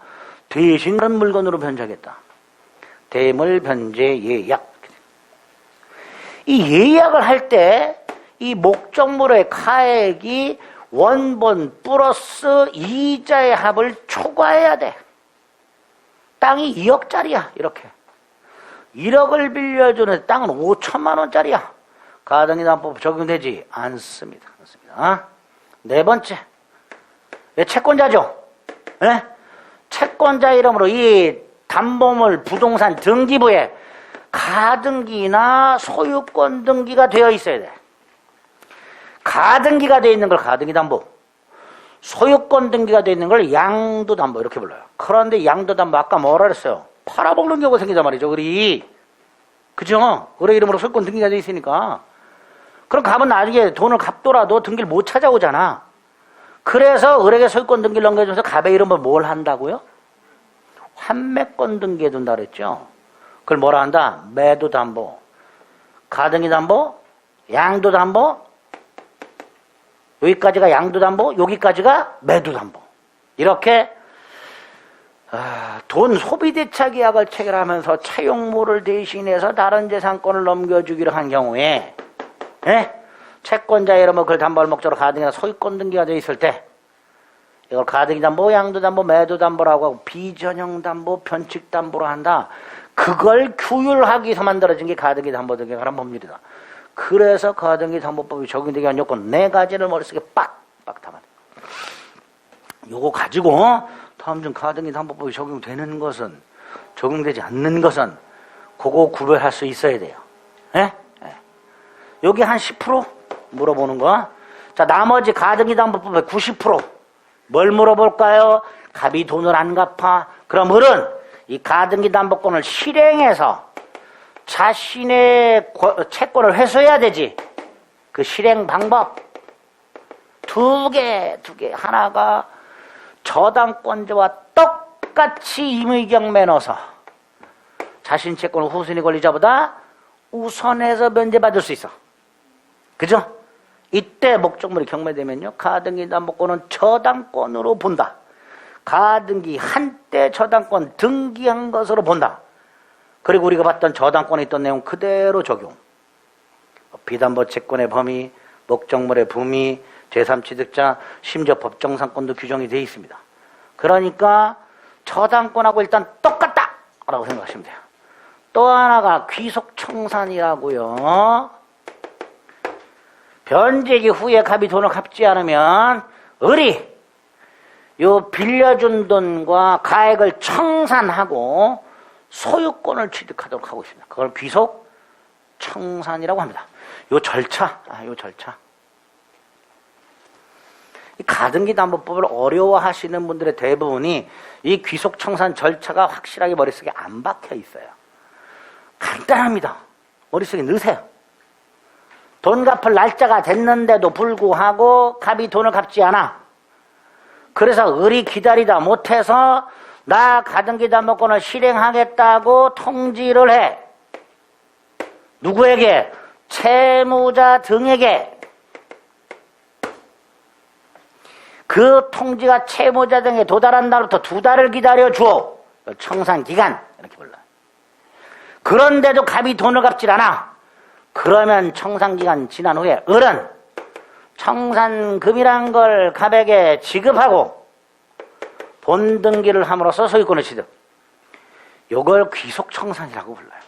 대신 큰 물건으로 변제하겠다. 대물변제예약. 이 예약을 할 때 이 목적물의 가액이 원본 플러스 이자의 합을 초과해야 돼. 땅이 2억짜리야. 이렇게. 1억을 빌려주는 땅은 5천만 원짜리야. 가등기담보법 적용되지 않습니다. 네 번째. 채권자죠. 네? 채권자 이름으로 이 담보물 부동산 등기부에 가등기나 소유권 등기가 되어 있어야 돼. 가등기가 되어 있는 걸 가등기담보, 소유권 등기가 되어 있는 걸 양도담보 이렇게 불러요. 그런데 양도담보 아까 뭐라 그랬어요? 팔아먹는 경우가 생기단 말이죠. 그죠? 의뢰 이름으로 소유권 등기가 되어 있으니까. 그럼 갑은 나중에 돈을 갚더라도 등기를 못 찾아오잖아. 그래서 의뢰에 소유권 등기를 넘겨주면서 갑의 이름을 뭘 한다고요? 환매권 등기해 둔다 그랬죠. 그걸 뭐라 한다? 매도담보, 가등기담보, 양도담보, 여기까지가 양도담보, 여기까지가 매도담보. 이렇게 돈 소비대차계약을 체결하면서 차용물을 대신해서 다른 재산권을 넘겨주기로 한 경우에 채권자 이름을 그걸 담보할 목적으로 가등기나 소유권 등기가 되어 있을 때 이걸 가등기담보, 양도담보, 매도담보라고 하고 비전형담보, 변칙담보로 한다. 그걸 규율하기 위해서 만들어진 게 가등기담보 등기에 관한 법률이다. 그래서 가등기담보법이 적용되기 위한 요건 4가지를 머릿속에 빡빡 담아. 요거 가지고 다음 중 가등기담보법이 적용되는 것은 적용되지 않는 것은 그거 구별할 수 있어야 돼요. 여기 한 10% 물어보는 거. 자, 나머지 가등기담보법의 90% 뭘 물어볼까요? 갑이 돈을 안 갚아. 그럼 을은 이 가등기담보권을 실행해서 자신의 채권을 회수해야 되지. 그 실행 방법 두 개. 하나가 저당권자와 똑같이 임의경매 넣어서 자신 채권을 후순위 권리자보다 우선해서 면제받을 수 있어. 그죠? 이때 목적물이 경매되면요, 가등기담보권은 저당권으로 본다. 가등기 한때 저당권 등기한 것으로 본다. 그리고 우리가 봤던 저당권에 있던 내용 그대로 적용. 비담보 채권의 범위, 목적물의 범위, 제3취득자, 심지어 법정상권도 규정이 되어 있습니다. 그러니까 저당권하고 일단 똑같다라고 생각하시면 돼요. 또 하나가 귀속청산이라고요. 변제기 후에 갑이 돈을 갚지 않으면 을이 요 빌려준 돈과 가액을 청산하고 소유권을 취득하도록 하고 있습니다. 그걸 귀속청산이라고 합니다. 요 절차. 이 가등기담보법을 어려워하시는 분들의 대부분이 이 귀속청산 절차가 확실하게 머릿속에 안 박혀 있어요. 간단합니다. 머릿속에 넣으세요. 돈 갚을 날짜가 됐는데도 불구하고 갑이 돈을 갚지 않아. 그래서 을이 기다리다 못해서 나 가등기담보권을 실행하겠다고 통지를 해. 누구에게? 채무자 등에게. 그 통지가 채무자 등에 도달한 날부터 2달을 기다려주어. 청산기간 이렇게 불러요. 그런데도 갑이 돈을 갚질 않아. 그러면 청산기간 지난 후에 을은 청산금이란 걸 갑에게 지급하고 본등기를 함으로써 소유권을 취득. 요걸 귀속청산이라고 불러요.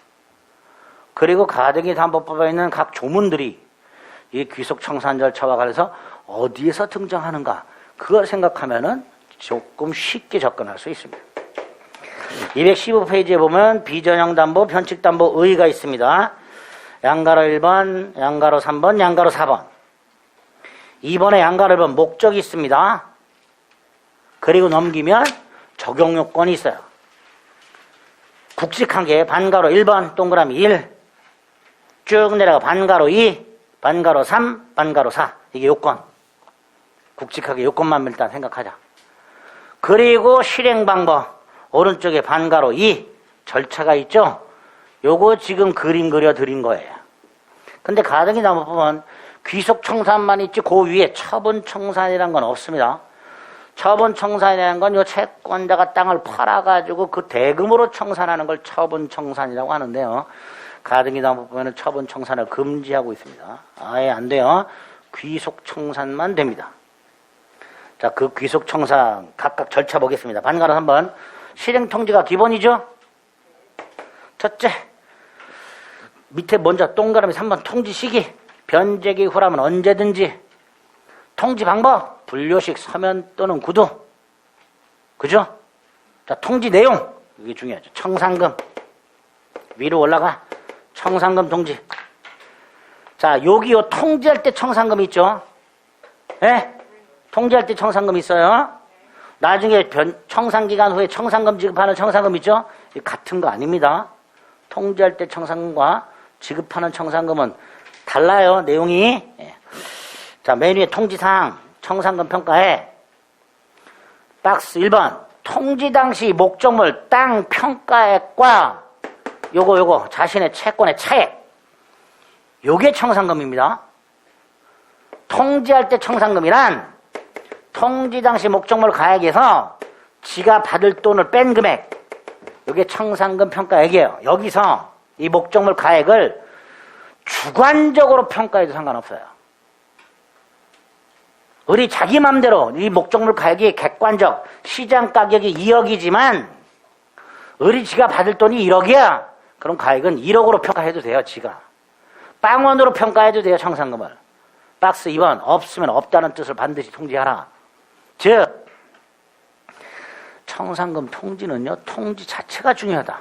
그리고 가등기담보법에 있는 각 조문들이 이 귀속청산 절차와 관해서 어디에서 등장하는가, 그걸 생각하면은 조금 쉽게 접근할 수 있습니다. 215페이지에 보면 비전형 담보, 변칙 담보 의의가 있습니다. 양가로 1번, 양가로 3번, 양가로 4번. 2번에 양가로 1번 목적이 있습니다. 그리고 넘기면 적용 요건이 있어요. 굵직한 게 반가로 1번, 동그라미 1. 쭉 내려가 반가로 2, 반가로 3, 반가로 4. 이게 요건. 굵직하게 요건만 일단 생각하자. 그리고 실행 방법 오른쪽에 반가로 2 절차가 있죠. 요거 지금 그림 그려 드린 거예요. 근데 가등기 나무 보면 귀속청산만 있지 그 위에 처분청산이라는 건 없습니다. 처분청산이라는 건 요 채권자가 땅을 팔아가지고 그 대금으로 청산하는 걸 처분청산이라고 하는데요. 가등기 나무 보면 처분청산을 금지하고 있습니다. 아예 안 돼요. 귀속청산만 됩니다. 자, 그 귀속청산 각각 절차 보겠습니다. 반가로 3번. 실행통지가 기본이죠? 첫째, 밑에 먼저 동그라미 3번 통지 시기. 변제기 후라면 언제든지. 통지 방법, 분료식 서면 또는 구두. 그죠? 자, 통지 내용. 이게 중요하죠. 청산금. 위로 올라가. 청산금 통지. 자, 여기 요 통지할 때 청산금 있죠? 예? 통지할 때 청산금 있어요. 나중에 청산기간 후에 청산금 지급하는 청산금 있죠? 같은 거 아닙니다. 통지할 때 청산금과 지급하는 청산금은 달라요, 내용이. 예. 자, 맨 위에 통지사항, 청산금 평가에 박스 1번 통지 당시 목적물 땅 평가액과 요거 자신의 채권의 차액, 요게 청산금입니다. 통지할 때 청산금이란 통지 당시 목적물 가액에서 지가 받을 돈을 뺀 금액, 요게 청산금 평가액이에요. 여기서 이 목적물 가액을 주관적으로 평가해도 상관없어요. 우리 자기 맘대로 이 목적물 가격이 객관적 시장 가격이 2억이지만 우리 지가 받을 돈이 1억이야. 그럼 가액은 1억으로 평가해도 돼요. 지가. 빵원으로 평가해도 돼요. 청산금을. 박스 2번 없으면 없다는 뜻을 반드시 통지하라. 즉 청산금 통지는요. 통지 자체가 중요하다.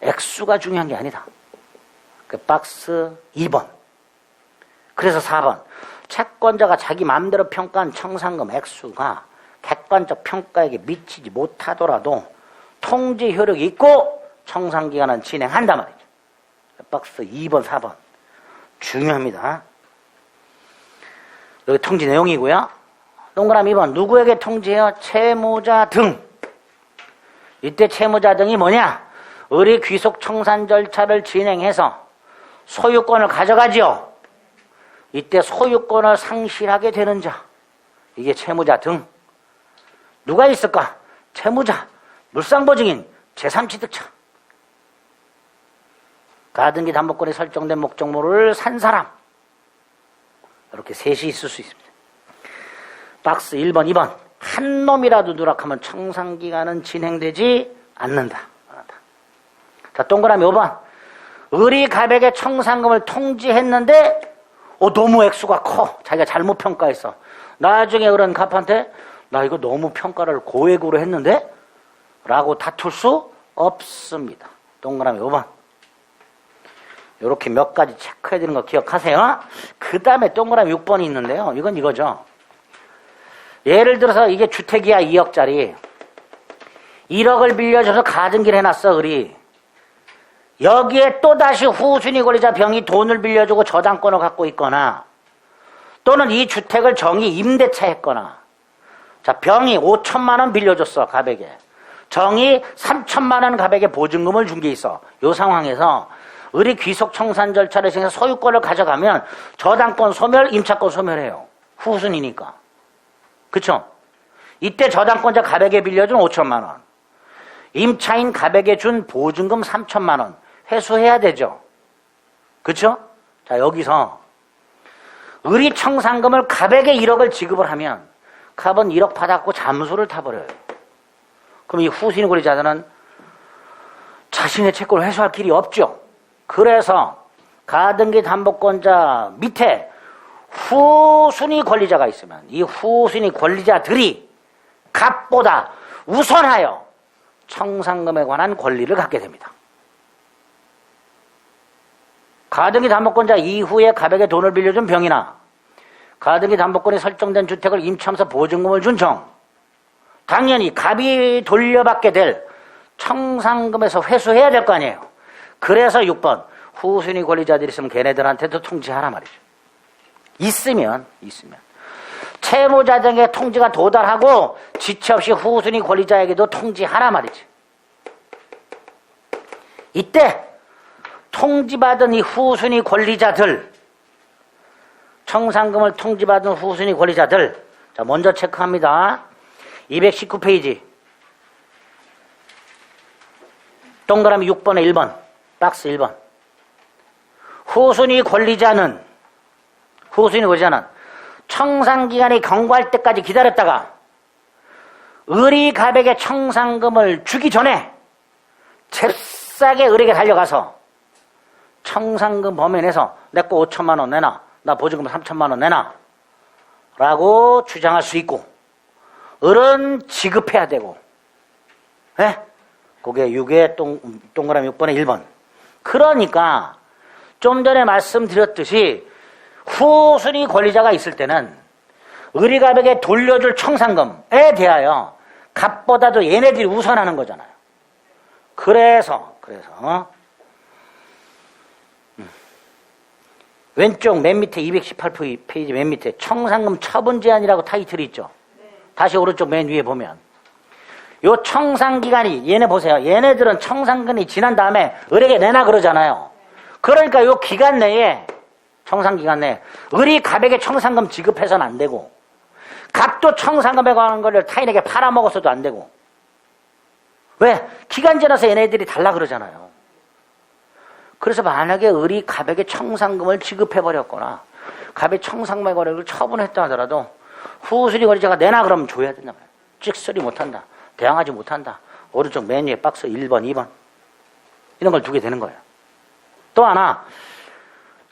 액수가 중요한 게 아니다. 그 박스 2번. 그래서 4번. 채권자가 자기 마음대로 평가한 청산금 액수가 객관적 평가에게 미치지 못하더라도 통지 효력이 있고 청산기간은 진행한단 말이죠. 박스 2번, 4번. 중요합니다. 여기 통지 내용이고요. 동그라미 2번. 누구에게 통지해요? 채무자 등. 이때 채무자 등이 뭐냐? 의리 귀속 청산 절차를 진행해서 소유권을 가져가지요. 이때 소유권을 상실하게 되는 자, 이게 채무자 등. 누가 있을까? 채무자, 물상보증인, 제3취득자. 가등기 담보권이 설정된 목적물을 산 사람. 이렇게 셋이 있을 수 있습니다. 박스 1번, 2번. 한 놈이라도 누락하면 청산기간은 진행되지 않는다. 자, 동그라미 5번. 의리 가백의 청산금을 통지했는데 너무 액수가 커. 자기가 잘못 평가했어. 나중에 그런 갑한테 나 이거 너무 평가를 고액으로 했는데? 라고 다툴 수 없습니다. 동그라미 5번. 이렇게 몇 가지 체크해야 되는 거 기억하세요. 그 다음에 동그라미 6번이 있는데요. 이건 이거죠. 예를 들어서 이게 주택이야. 2억짜리. 1억을 빌려줘서 가등기를 해놨어. 의리. 여기에 또다시 후순위 권리자 병이 돈을 빌려주고 저당권을 갖고 있거나 또는 이 주택을 정이 임대차 했거나 자, 병이 5천만 원 빌려줬어. 가백에. 정이 3천만 원 가백에 보증금을 준 게 있어. 이 상황에서 의리 귀속 청산 절차를 통해서 소유권을 가져가면 저당권 소멸, 임차권 소멸해요. 후순위니까. 그쵸? 이때 저당권자 가백에 빌려준 5천만 원. 임차인 가백에 준 보증금 3천만 원. 회수해야 되죠. 그쵸? 자, 여기서 의리 청산금을 가백에 1억을 지급을 하면 갑은 1억 받았고 잠수를 타버려요. 그럼 이 후순위 권리자들은 자신의 채권을 회수할 길이 없죠. 그래서 가등기 담보권자 밑에 후순위 권리자가 있으면 이 후순위 권리자들이 갑보다 우선하여 청산금에 관한 권리를 갖게 됩니다. 가등기 담보권자 이후에 가백에 돈을 빌려준 병이나 가등기 담보권이 설정된 주택을 임차하면서 보증금을 준 정, 당연히 갑이 돌려받게 될 청산금에서 회수해야 될 거 아니에요. 그래서 6번 후순위 권리자들이 있으면 걔네들한테도 통지하라 말이죠. 있으면 채무자들에게 통지가 도달하고 지체 없이 후순위 권리자에게도 통지하라 말이지. 이때 통지받은 이 후순위 권리자들, 청산금을 통지받은 후순위 권리자들, 자 먼저 체크합니다. 219페이지 동그라미 6번에 1번 박스 1번. 후순위 권리자는 청산기간이 경과할 때까지 기다렸다가 의리가백의 청산금을 주기 전에 잽싸게 의리에 달려가서 청산금 범위 내에서 내 거 5천만 원 내놔, 나 보증금 3천만 원 내놔 라고 주장할 수 있고, 을은 지급해야 되고, 예? 그게 6의 동그라미 6번에 1번. 그러니까 좀 전에 말씀드렸듯이 후순위 권리자가 있을 때는 의리가백에 돌려줄 청산금에 대하여 갑보다도 얘네들이 우선하는 거잖아요. 그래서 왼쪽 맨 밑에 218페이지 맨 밑에 청산금 처분 제한이라고 타이틀이 있죠. 다시 오른쪽 맨 위에 보면 요 청산기간이, 얘네 보세요. 얘네들은 청산금이 지난 다음에 을에게 내놔 그러잖아요. 그러니까 요 기간 내에, 청산기간 내에 의리가백에 청산금 지급해서는 안 되고, 갑도 청산금에 관한 거를 타인에게 팔아먹어서도 안 되고. 왜? 기간 지나서 얘네들이 달라 그러잖아요. 그래서 만약에 의리가백에 청산금을 지급해버렸거나 갑의 청산금의 거래를 처분했다 하더라도 후순위 권리자가 내놔 그러면 줘야 된단 말이에요. 찍소리 못한다, 대항하지 못한다, 오른쪽 맨 위에 박스 1번 2번 이런 걸 두게 되는 거예요. 또 하나,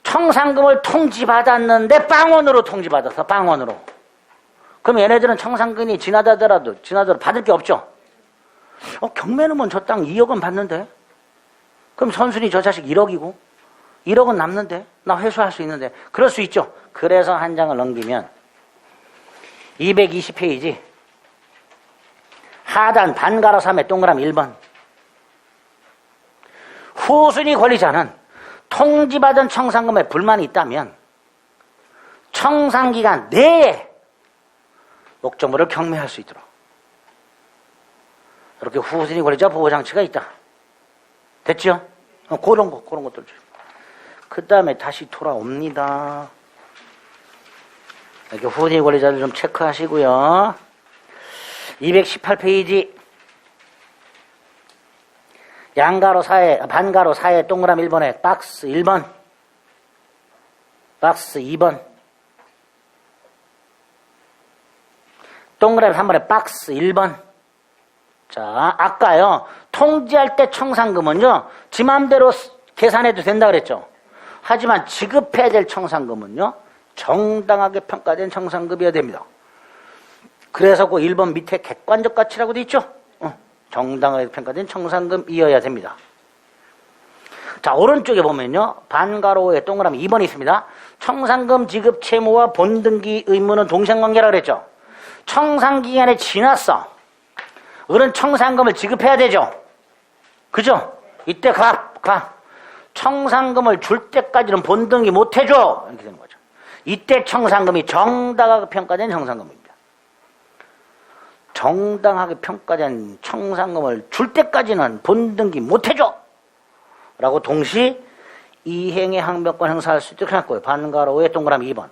청산금을 통지받았는데 빵원으로 통지받았어. 빵원으로. 그럼 얘네들은 청산금이 지나더라도 받을 게 없죠. 경매는 저 땅 2억은 받는데, 그럼 선순위 저 자식 1억이고 1억은 남는데 나 회수할 수 있는데, 그럴 수 있죠. 그래서 한 장을 넘기면 220페이지 하단 반가로 3의 동그라미 1번. 후순위 권리자는 통지받은 청산금에 불만이 있다면 청산기간 내에 목적물을 경매할 수 있도록 이렇게 후순위 권리자 보호장치가 있다. 됐죠? 그런 것들. 그 다음에 다시 돌아옵니다. 이렇게 후순위 권리자들 좀 체크하시고요. 218페이지 반가로 4의 동그라미 1번에 박스 1번, 박스 2번, 동그라미 3번에 박스 1번. 자, 아까요, 통지할 때 청산금은요, 지 맘대로 계산해도 된다 그랬죠. 하지만 지급해야 될 청산금은요, 정당하게 평가된 청산금이어야 됩니다. 그래서 그 1번 밑에 객관적 가치라고 돼 있죠. 정당하게 평가된 청산금이어야 됩니다. 자, 오른쪽에 보면요, 반가로의 동그라미 2번이 있습니다. 청산금 지급 채무와 본등기 의무는 동생관계라고 그랬죠. 청산기간에 지났어. 을은 청산금을 지급해야 되죠. 그죠? 이때 청산금을 줄 때까지는 본등기 못 해줘. 이렇게 되는 거죠. 이때 청산금이 정당하게 평가된 청산금입니다. 정당하게 평가된 청산금을 줄 때까지는 본등기 못 해줘. 라고 동시 이행의 항변권 행사할 수 있도록 해놨고요. 반가로의 동그라미 2번.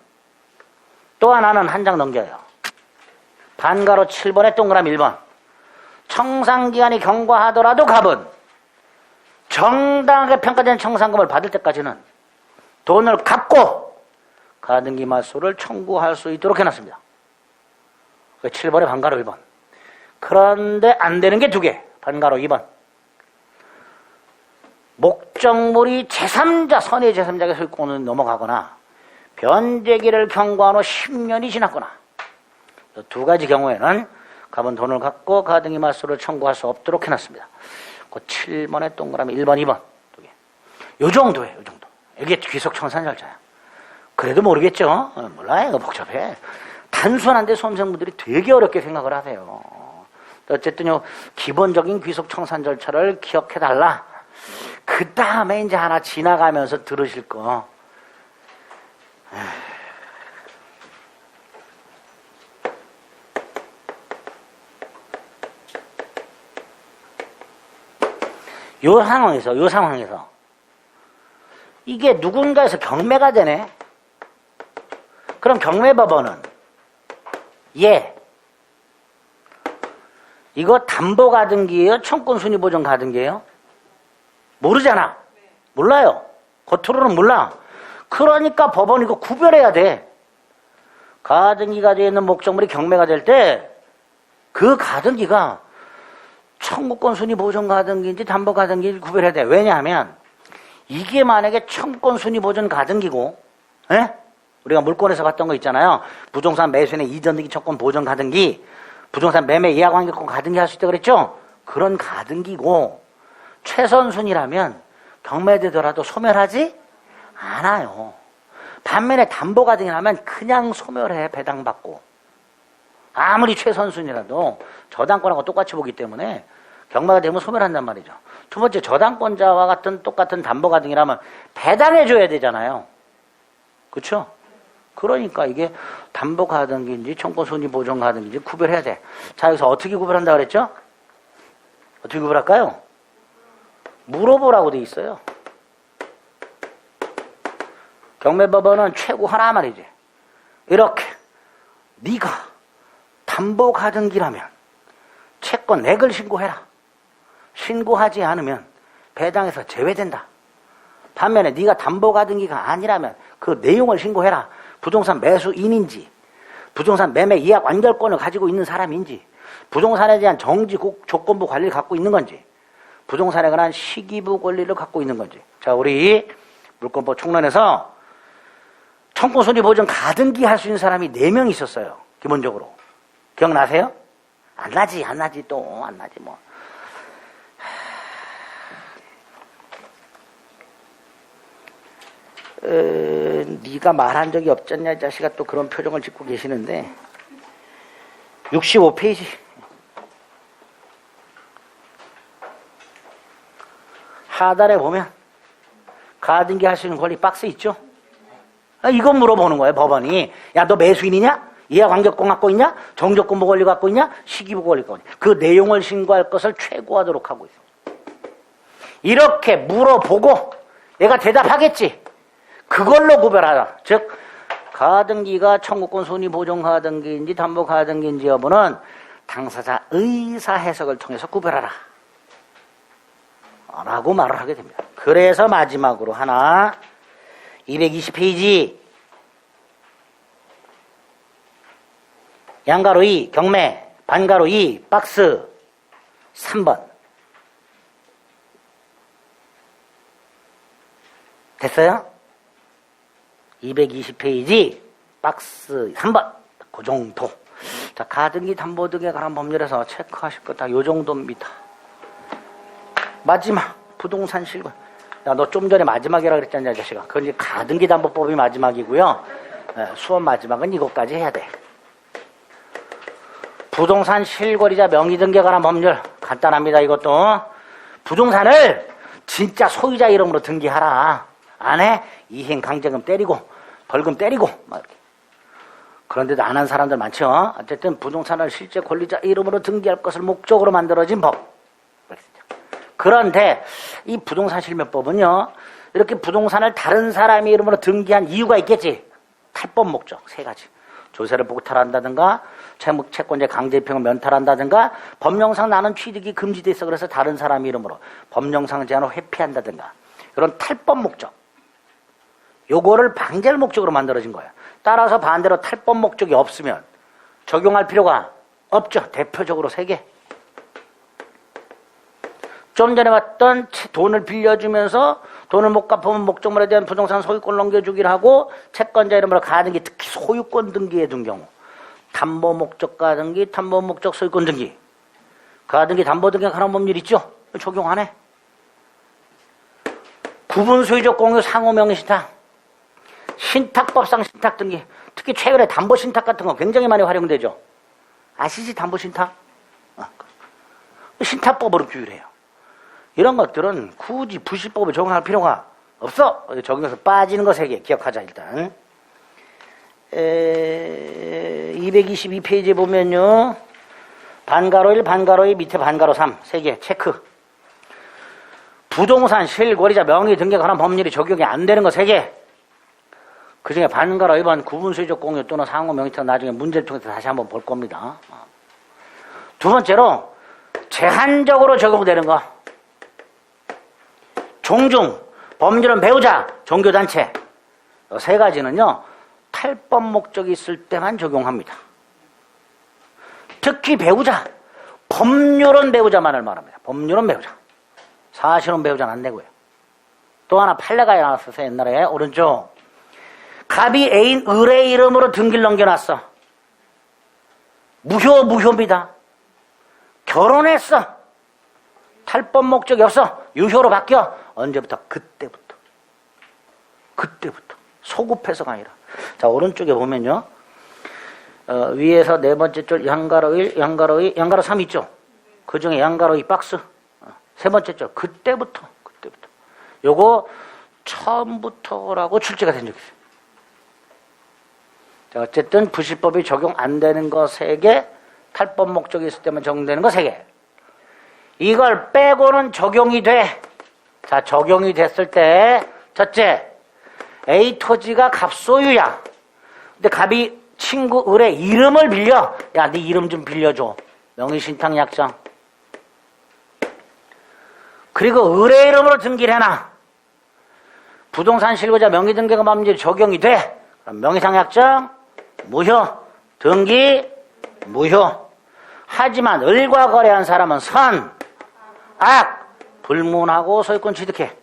또 하나는 한 장 넘겨요. 반가로 7번의 동그라미 1번. 청산기간이 경과하더라도 갑은 정당하게 평가된 청산금을 받을 때까지는 돈을 갚고 가등기말소를 청구할 수 있도록 해놨습니다. 7번에 반가로 1번. 그런데 안 되는 게 2개. 반가로 2번. 목적물이 제3자, 선의 제3자에게 소유권을 넘어가거나 변제기를 경과한 후 10년이 지났거나, 이 2가지 경우에는 갑은 돈을 갖고 가등기말소를 청구할 수 없도록 해놨습니다. 그 7번의 동그라미 1번, 2번. 요 정도예요, 요 정도. 이게 귀속청산 절차야. 그래도 모르겠죠? 몰라요, 이거 복잡해. 단순한데 수험생분들이 되게 어렵게 생각을 하세요. 어쨌든 요 기본적인 귀속청산 절차를 기억해달라. 그 다음에 이제 하나 지나가면서 들으실 거. 요 상황에서 이게 누군가에서 경매가 되네. 그럼 경매법원은 이거 담보가등기예요? 청권순위보전가등기예요? 모르잖아. 몰라요. 겉으로는 몰라. 그러니까 법원 이거 구별해야 돼. 가등기가 되어 있는 목적물이 경매가 될 때 그 가등기가 청구권순위보전가등기인지 담보가등기인지 구별해야 돼. 왜냐하면 이게 만약에 청권순위보전가등기고, 우리가 물권에서 봤던 거 있잖아요. 부동산 매수인의 이전등기 청권 보전가등기, 부동산 매매 예약환경권 가등기 할 수 있다 그랬죠? 그런 가등기고 최선순위라면 경매되더라도 소멸하지 않아요. 반면에 담보가등기라면 그냥 소멸해. 배당받고. 아무리 최선순위라도 저당권하고 똑같이 보기 때문에 경매가 되면 소멸한단 말이죠. 두 번째, 저당권자와 같은 똑같은 담보가등기라면 배당해줘야 되잖아요. 그렇죠? 그러니까 이게 담보가등기인지 청권순위보전가등기인지 구별해야 돼. 자, 여기서 어떻게 구별한다 그랬죠? 어떻게 구별할까요? 물어보라고 돼 있어요. 경매법원은 최고 하나 말이지. 이렇게 네가 담보가등기라면 채권 내걸 신고해라. 신고하지 않으면 배당에서 제외된다. 반면에 네가 담보가등기가 아니라면 그 내용을 신고해라. 부동산 매수인인지, 부동산 매매 예약 완결권을 가지고 있는 사람인지, 부동산에 대한 정지 조건부 관리를 갖고 있는 건지, 부동산에 관한 시기부 권리를 갖고 있는 건지. 자, 우리 물권법 총론에서 청권순위보전 가등기 할 수 있는 사람이 4명 있었어요. 기본적으로. 기억나세요? 안 나지 또 안 나지 뭐. 네가 말한 적이 없잖냐 이 자식아, 또 그런 표정을 짓고 계시는데 65페이지 하단에 보면 가등기 할 수 있는 권리 박스 있죠? 이건 물어보는 거예요. 법원이. 야, 너 매수인이냐? 예약완결권 갖고 있냐? 정적권부 권리 갖고 있냐? 시기부 권리 갖고 있냐? 그 내용을 신고할 것을 최고하도록 하고 있어. 이렇게 물어보고 얘가 대답하겠지. 그걸로 구별하라. 즉 가등기가 청구권 순위보전가등기인지 담보가등기인지 여부는 당사자 의사 해석을 통해서 구별하라 라고 말을 하게 됩니다. 그래서 마지막으로 하나 220페이지 양가로 2 경매 반가로 2 박스 3번 됐어요? 220페이지 박스 3번 그 정도. 자, 가등기 담보 등에 관한 법률에서 체크하실 거 다 요 정도입니다. 마지막 부동산 실권. 야, 너 좀 전에 마지막이라 그랬잖냐 이 자식아. 그건 이제 가등기 담보법이 마지막이고요. 수업 마지막은 이것까지 해야 돼. 부동산 실거래자 명의 등기에 관한 법률 간단합니다. 이것도 부동산을 진짜 소유자 이름으로 등기하라. 안 해? 이행 강제금 때리고 벌금 때리고 막 이렇게. 그런데도 안 한 사람들 많죠. 어쨌든 부동산을 실제 권리자 이름으로 등기할 것을 목적으로 만들어진 법. 그런데 이 부동산 실명법은요, 이렇게 부동산을 다른 사람의 이름으로 등기한 이유가 있겠지. 탈법 목적 3가지. 조세를 복탈한다든가, 채권자 강제입행을 면탈한다든가, 법령상 나는 취득이 금지돼 있어 그래서 다른 사람 이름으로 법령상 제한을 회피한다든가, 이런 탈법 목적. 요거를 방지할 목적으로 만들어진 거예요. 따라서 반대로 탈법 목적이 없으면 적용할 필요가 없죠. 대표적으로 3개. 좀 전에 봤던 돈을 빌려주면서 돈을 못 갚으면 목적물에 대한 부동산 소유권 넘겨주기를 하고, 채권자 이름으로 가등기, 특히 소유권 등기에 둔 경우 담보 목적 가등기, 담보 목적 소유권 등기, 가등기 담보 등기에 관한 법률 있죠? 적용 안 해. 구분 소유적 공유 상호 명의 신탁, 신탁법상 신탁 등기, 특히 최근에 담보 신탁 같은 거 굉장히 많이 활용되죠. 아시지? 담보 신탁? 신탁법으로 규율해요. 이런 것들은 굳이 부실법에 적용할 필요가 없어. 적용해서 빠지는 거 3개 기억하자. 일단 222페이지에 보면요, 반가로 1, 반가로 2, 밑에 반가로 3 3개 체크. 부동산 실권리자 명의 등기에 관한 법률이 적용이 안 되는 거 3개. 그중에 반가로 위반 구분수의적 공유 또는 상호 명의상 나중에 문제를 통해서 다시 한번 볼 겁니다. 두 번째로 제한적으로 적용되는 거. 종중, 법률은 배우자, 종교단체. 이 3가지는요. 탈법 목적이 있을 때만 적용합니다. 특히 배우자, 법률은 배우자만을 말합니다. 법률은 배우자. 사실은 배우자는 안 되고요. 또 하나 판례가 나왔어서 옛날에 오른쪽 갑이 애인 을의 이름으로 등기를 넘겨놨어. 무효입니다. 결혼했어. 탈법 목적이 없어. 유효로 바뀌어. 언제부터? 그때부터. 소급해서가 아니라. 자, 오른쪽에 보면요. 위에서 4번째 줄 양가로 1, 양가로 3 있죠? 그 중에 양가로 2 박스. 3번째 줄. 그때부터. 요거 처음부터라고 출제가 된 적이 있어요. 자, 어쨌든 부실법이 적용 안 되는 거 3개, 탈법 목적이 있을 때만 적용되는 거 3개. 이걸 빼고는 적용이 돼. 자, 적용이 됐을 때 첫째, A 토지가 갑소유야. 근데 갑이 친구 을의 이름을 빌려. 야, 네 이름 좀 빌려줘. 명의신탁약정. 그리고 을의 이름으로 등기를 해놔. 부동산 실거주자 명의등기가 법률이 적용이 돼. 그럼 명의상약정 무효, 등기 무효. 하지만 을과 거래한 사람은 선, 악, 불문하고 소유권 취득해.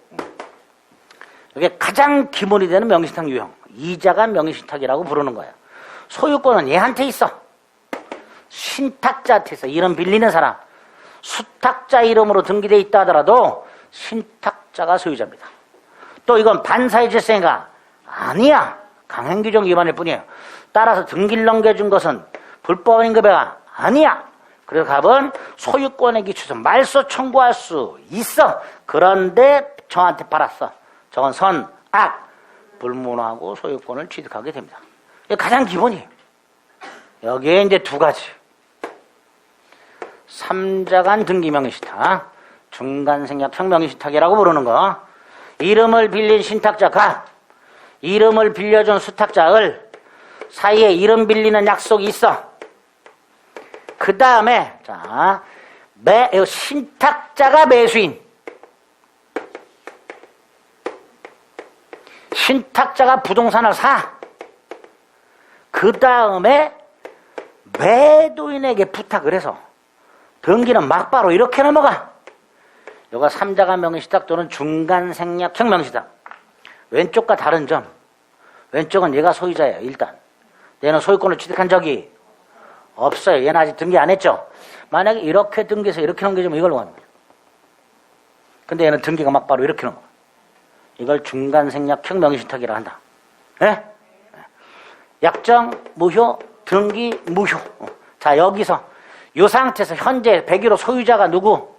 이게 가장 기본이 되는 명의신탁 유형. 이자가 명의신탁이라고 부르는 거야. 소유권은 얘한테 있어. 신탁자한테 있어. 이름 빌리는 사람. 수탁자 이름으로 등기되어 있다 하더라도 신탁자가 소유자입니다. 또 이건 반사의 질서인가? 아니야. 강행규정 위반일 뿐이에요. 따라서 등기를 넘겨준 것은 불법인 급여가 아니야. 그래서 갑은 소유권에 기초해서 말소 청구할 수 있어. 그런데 저한테 팔았어. 저건 선, 악, 불문하고 소유권을 취득하게 됩니다. 이게 가장 기본이에요. 여기에 이제 2가지. 3자간 등기 명의신탁, 중간생략형 명의신탁이라고 부르는 거. 이름을 빌린 신탁자 갑, 이름을 빌려준 수탁자 을 사이에 이름 빌리는 약속이 있어. 그 다음에 자, 신탁자가 매수인, 신탁자가 부동산을 사. 그 다음에 매도인에게 부탁을 해서 등기는 막바로 이렇게 넘어가. 요가 3자간 명의신탁 또는 중간생략형 명의신탁. 왼쪽과 다른 점. 왼쪽은 얘가 소유자예요. 일단 얘는 소유권을 취득한 적이 없어요. 얘는 아직 등기 안 했죠. 만약에 이렇게 등기해서 이렇게 넘겨주면 이걸 원합니다. 근데 얘는 등기가 막바로 이렇게 넘어가. 이걸 중간생략형 명의신탁이라 한다. 네? 약정 무효, 등기 무효. 자, 여기서 이 상태에서 현재 101호 소유자가 누구?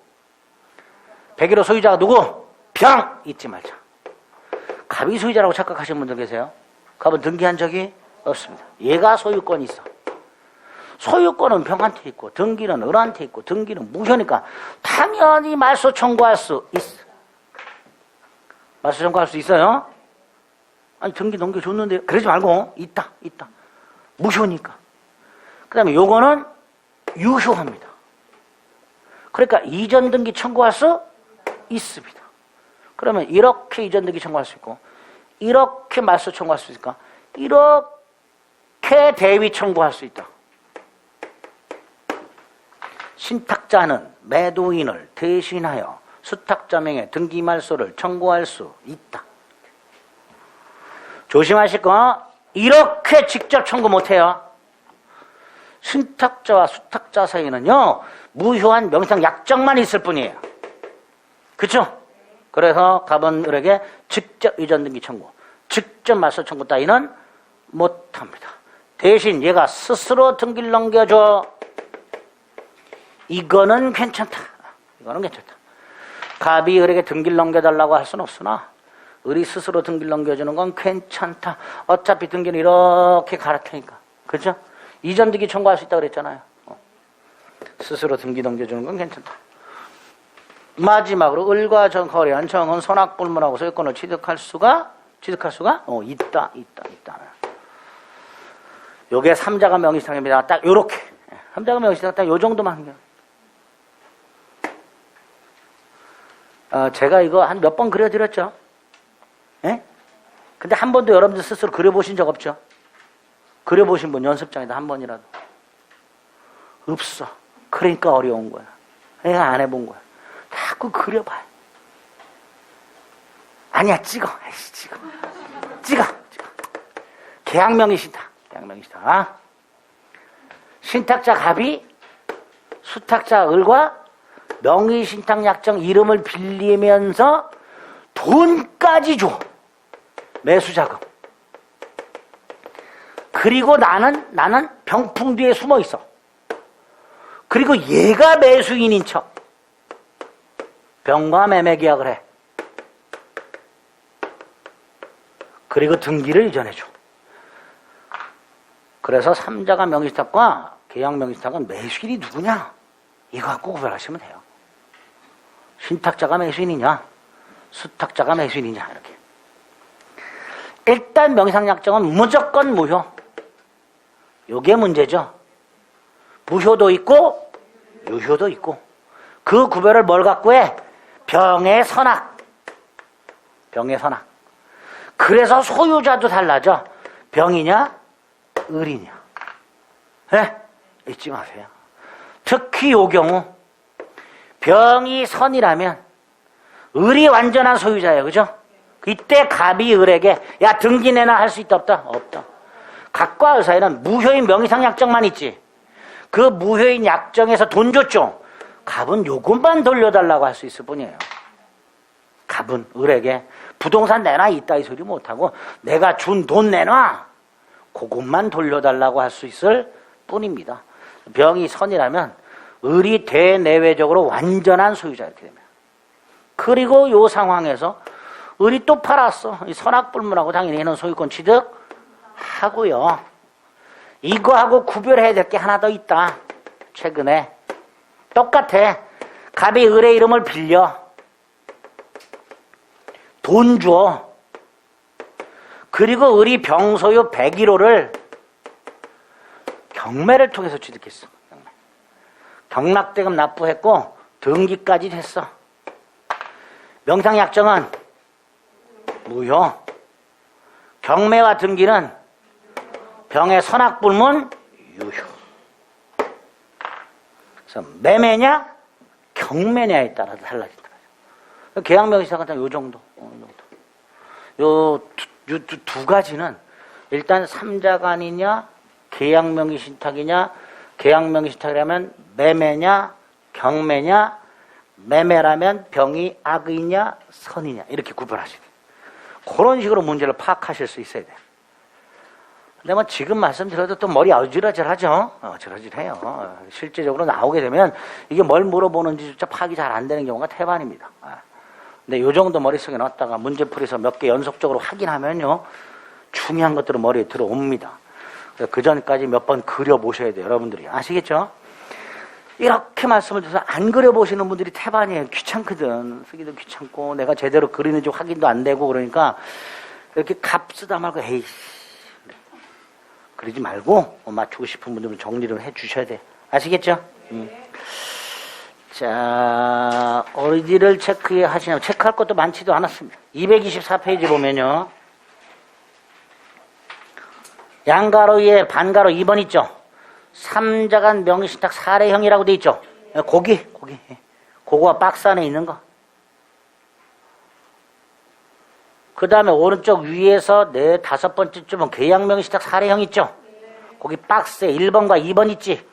101호 소유자가 누구? 병! 잊지 말자. 갑이 소유자라고 착각하시는 분들 계세요. 갑은 등기한 적이 없습니다. 얘가 소유권이 있어. 소유권은 병한테 있고 등기는 을한테 있고 등기는 무효니까 당연히 말소 청구할 수 있어. 말소 청구할 수 있어요? 아니 등기 넘겨줬는데 그러지 말고 있다. 무효니까. 그 다음에 요거는 유효합니다. 그러니까 이전 등기 청구할 수 있습니다. 그러면 이렇게 이전 등기 청구할 수 있고 이렇게 말소 청구할 수 있으니까 이렇게 대위 청구할 수 있다. 신탁자는 매도인을 대신하여 수탁자명의 등기 말소를 청구할 수 있다. 조심하실 거 이렇게 직접 청구 못해요. 신탁자와 수탁자 사이는요 무효한 명의상 약정만 있을 뿐이에요. 그렇죠? 그래서 갑은 을에게 직접 이전 등기 청구, 직접 말소 청구 따위는 못합니다. 대신 얘가 스스로 등기를 넘겨줘. 이거는 괜찮다. 갑이 을에게 등기를 넘겨달라고 할 수는 없으나 을이 스스로 등기를 넘겨주는 건 괜찮다. 어차피 등기는 이렇게 갈아타니까. 그렇죠? 이전 등기 청구할 수 있다고 그랬잖아요. 스스로 등기 넘겨주는 건 괜찮다. 마지막으로 을과 거래한 정은 선악불문하고 소유권을 취득할 수가 있다. 요게 삼자가 명의시탁입니다. 딱 요렇게. 삼자가 명의시탁 딱 요 정도만. 제가 이거 한 몇 번 그려드렸죠? 예? 근데 한 번도 여러분들 스스로 그려보신 적 없죠? 그려보신 분 연습장에다 한 번이라도. 없어. 그러니까 어려운 거야. 내가 안 해본 거야. 자꾸 그려봐요. 아니야, 찍어. 아이씨, 찍어. 계약명의신탁. 신탁자 갑이 수탁자 을과 명의신탁약정 이름을 빌리면서 돈까지 줘. 매수자금. 그리고 나는 병풍 뒤에 숨어 있어. 그리고 얘가 매수인인 척 병과 매매 계약을 해. 그리고 등기를 이전해줘. 그래서 삼자가 명의신탁과 계약 명의신탁은 매수인이 누구냐? 이거 갖고 구별하시면 돼요. 신탁자가 매수인이냐, 수탁자가 매수인이냐, 이렇게. 일단 명의상약정은 무조건 무효. 요게 문제죠. 무효도 있고 유효도 있고. 그 구별을 뭘 갖고 해? 병의 선악. 그래서 소유자도 달라져. 병이냐 을이냐. 네? 잊지 마세요. 특히 요 경우 병이 선이라면 을이 완전한 소유자예요. 그죠? 이때 갑이 을에게 야 등기 내놔 할 수 있다 없다? 없다. 갑과 을 사이는 무효인 명의상 약정만 있지. 그 무효인 약정에서 돈 줬죠. 갑은 요것만 돌려달라고 할 수 있을 뿐이에요. 갑은 을에게 부동산 내놔 이따 이 소리 못하고 내가 준 돈 내놔 그것만 돌려달라고 할 수 있을 뿐입니다. 병이 선이라면 을이 대내외적으로 완전한 소유자 이렇게 됩니다. 그리고 요 상황에서 을이 또 팔았어. 이 선악불문하고 당연히 얘는 소유권 취득하고요. 이거하고 구별해야 될 게 하나 더 있다. 최근에 똑같아. 갑이 을의 이름을 빌려 돈 줘. 그리고 을이 병소유 101호를 경매를 통해서 취득했어. 경락대금 납부했고 등기까지 했어. 명상약정은 무효. 경매와 등기는 병의 선악불문 유효. 그래서 매매냐 경매냐에 따라 달라진다. 계약명의신탁 같은 요 정도. 요 두 가지는 일단 삼자간이냐 계약명의신탁이냐, 계약명의신탁이라면 매매냐 경매냐, 매매라면 병이 악이냐 선이냐 이렇게 구별하시게. 그런 식으로 문제를 파악하실 수 있어야 돼요. 근데 뭐 지금 말씀드려도 또 머리 어질어질하죠. 어질어질해요. 실제적으로 나오게 되면 이게 뭘 물어보는지조차 파악이 잘 안 되는 경우가 태반입니다. 근데 요 정도 머릿속에 넣었다가 문제풀이에서 몇 개 연속적으로 확인하면요 중요한 것들은 머리에 들어옵니다. 그 전까지 몇 번 그려보셔야 돼요. 여러분들이 아시겠죠? 이렇게 말씀을 드려서 안 그려보시는 분들이 태반이에요. 귀찮거든. 쓰기도 귀찮고 내가 제대로 그리는지 확인도 안 되고 그러니까 이렇게 갑 쓰다 말고 에이씨 그러지 말고 맞추고 싶은 분들은 정리를 해 주셔야 돼요. 아시겠죠? 자, 어디를 체크하시냐면 체크할 것도 많지도 않았습니다. 224페이지 보면요. 양가로의 반가로 2번 있죠. 삼자간 명의신탁 사례형이라고 돼 있죠. 고기. 그거가 박스 안에 있는 거. 그 다음에 오른쪽 위에서 네 다섯 번째쯤은 계약명의신탁 사례형 있죠. 거기 박스에 1번과 2번 있지.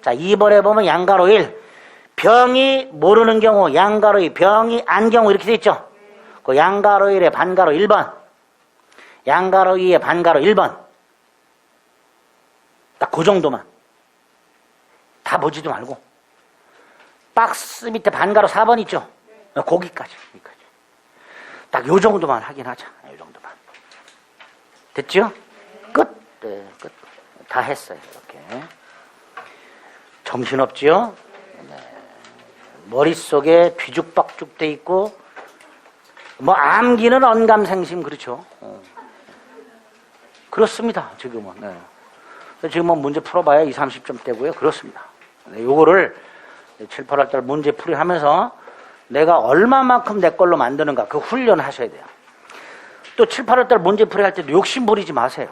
자, 2번에 보면 양가로 1. 병이 모르는 경우 양가로 2, 병이 안 경우 이렇게 돼 있죠. 그 양가로 1에 반가로 1번. 양가로 2에 반가로 1번. 딱 그 정도만. 다 보지도 말고. 박스 밑에 반가로 4번 있죠. 거기까지. 딱 요 정도만 확인하자. 요 정도만. 됐죠? 끝. 네, 끝. 다 했어요. 이렇게. 정신없지요? 네. 머릿속에 비죽박죽 돼 있고, 뭐 암기는 언감생심, 그렇죠. 그렇습니다, 지금은. 네. 지금은 문제 풀어봐야 20, 30점대고요. 그렇습니다. 네, 요거를 7, 8월 달 문제 풀이 하면서 내가 얼마만큼 내 걸로 만드는가, 그 훈련하셔야 돼요. 또 7, 8월 달 문제 풀이 할 때도 욕심 부리지 마세요.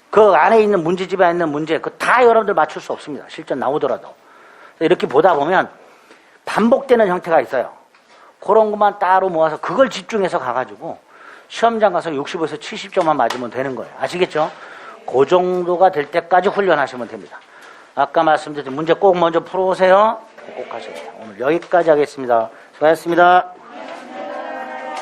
그 안에 있는 문제집에 있는 문제, 그 다 여러분들 맞출 수 없습니다. 실전 나오더라도. 이렇게 보다 보면 반복되는 형태가 있어요. 그런 것만 따로 모아서 그걸 집중해서 가가지고 시험장 가서 65에서 70점만 맞으면 되는 거예요. 아시겠죠? 그 정도가 될 때까지 훈련하시면 됩니다. 아까 말씀드린 문제 꼭 먼저 풀어오세요. 꼭 하셔야 돼요. 오늘 여기까지 하겠습니다. 수고하셨습니다.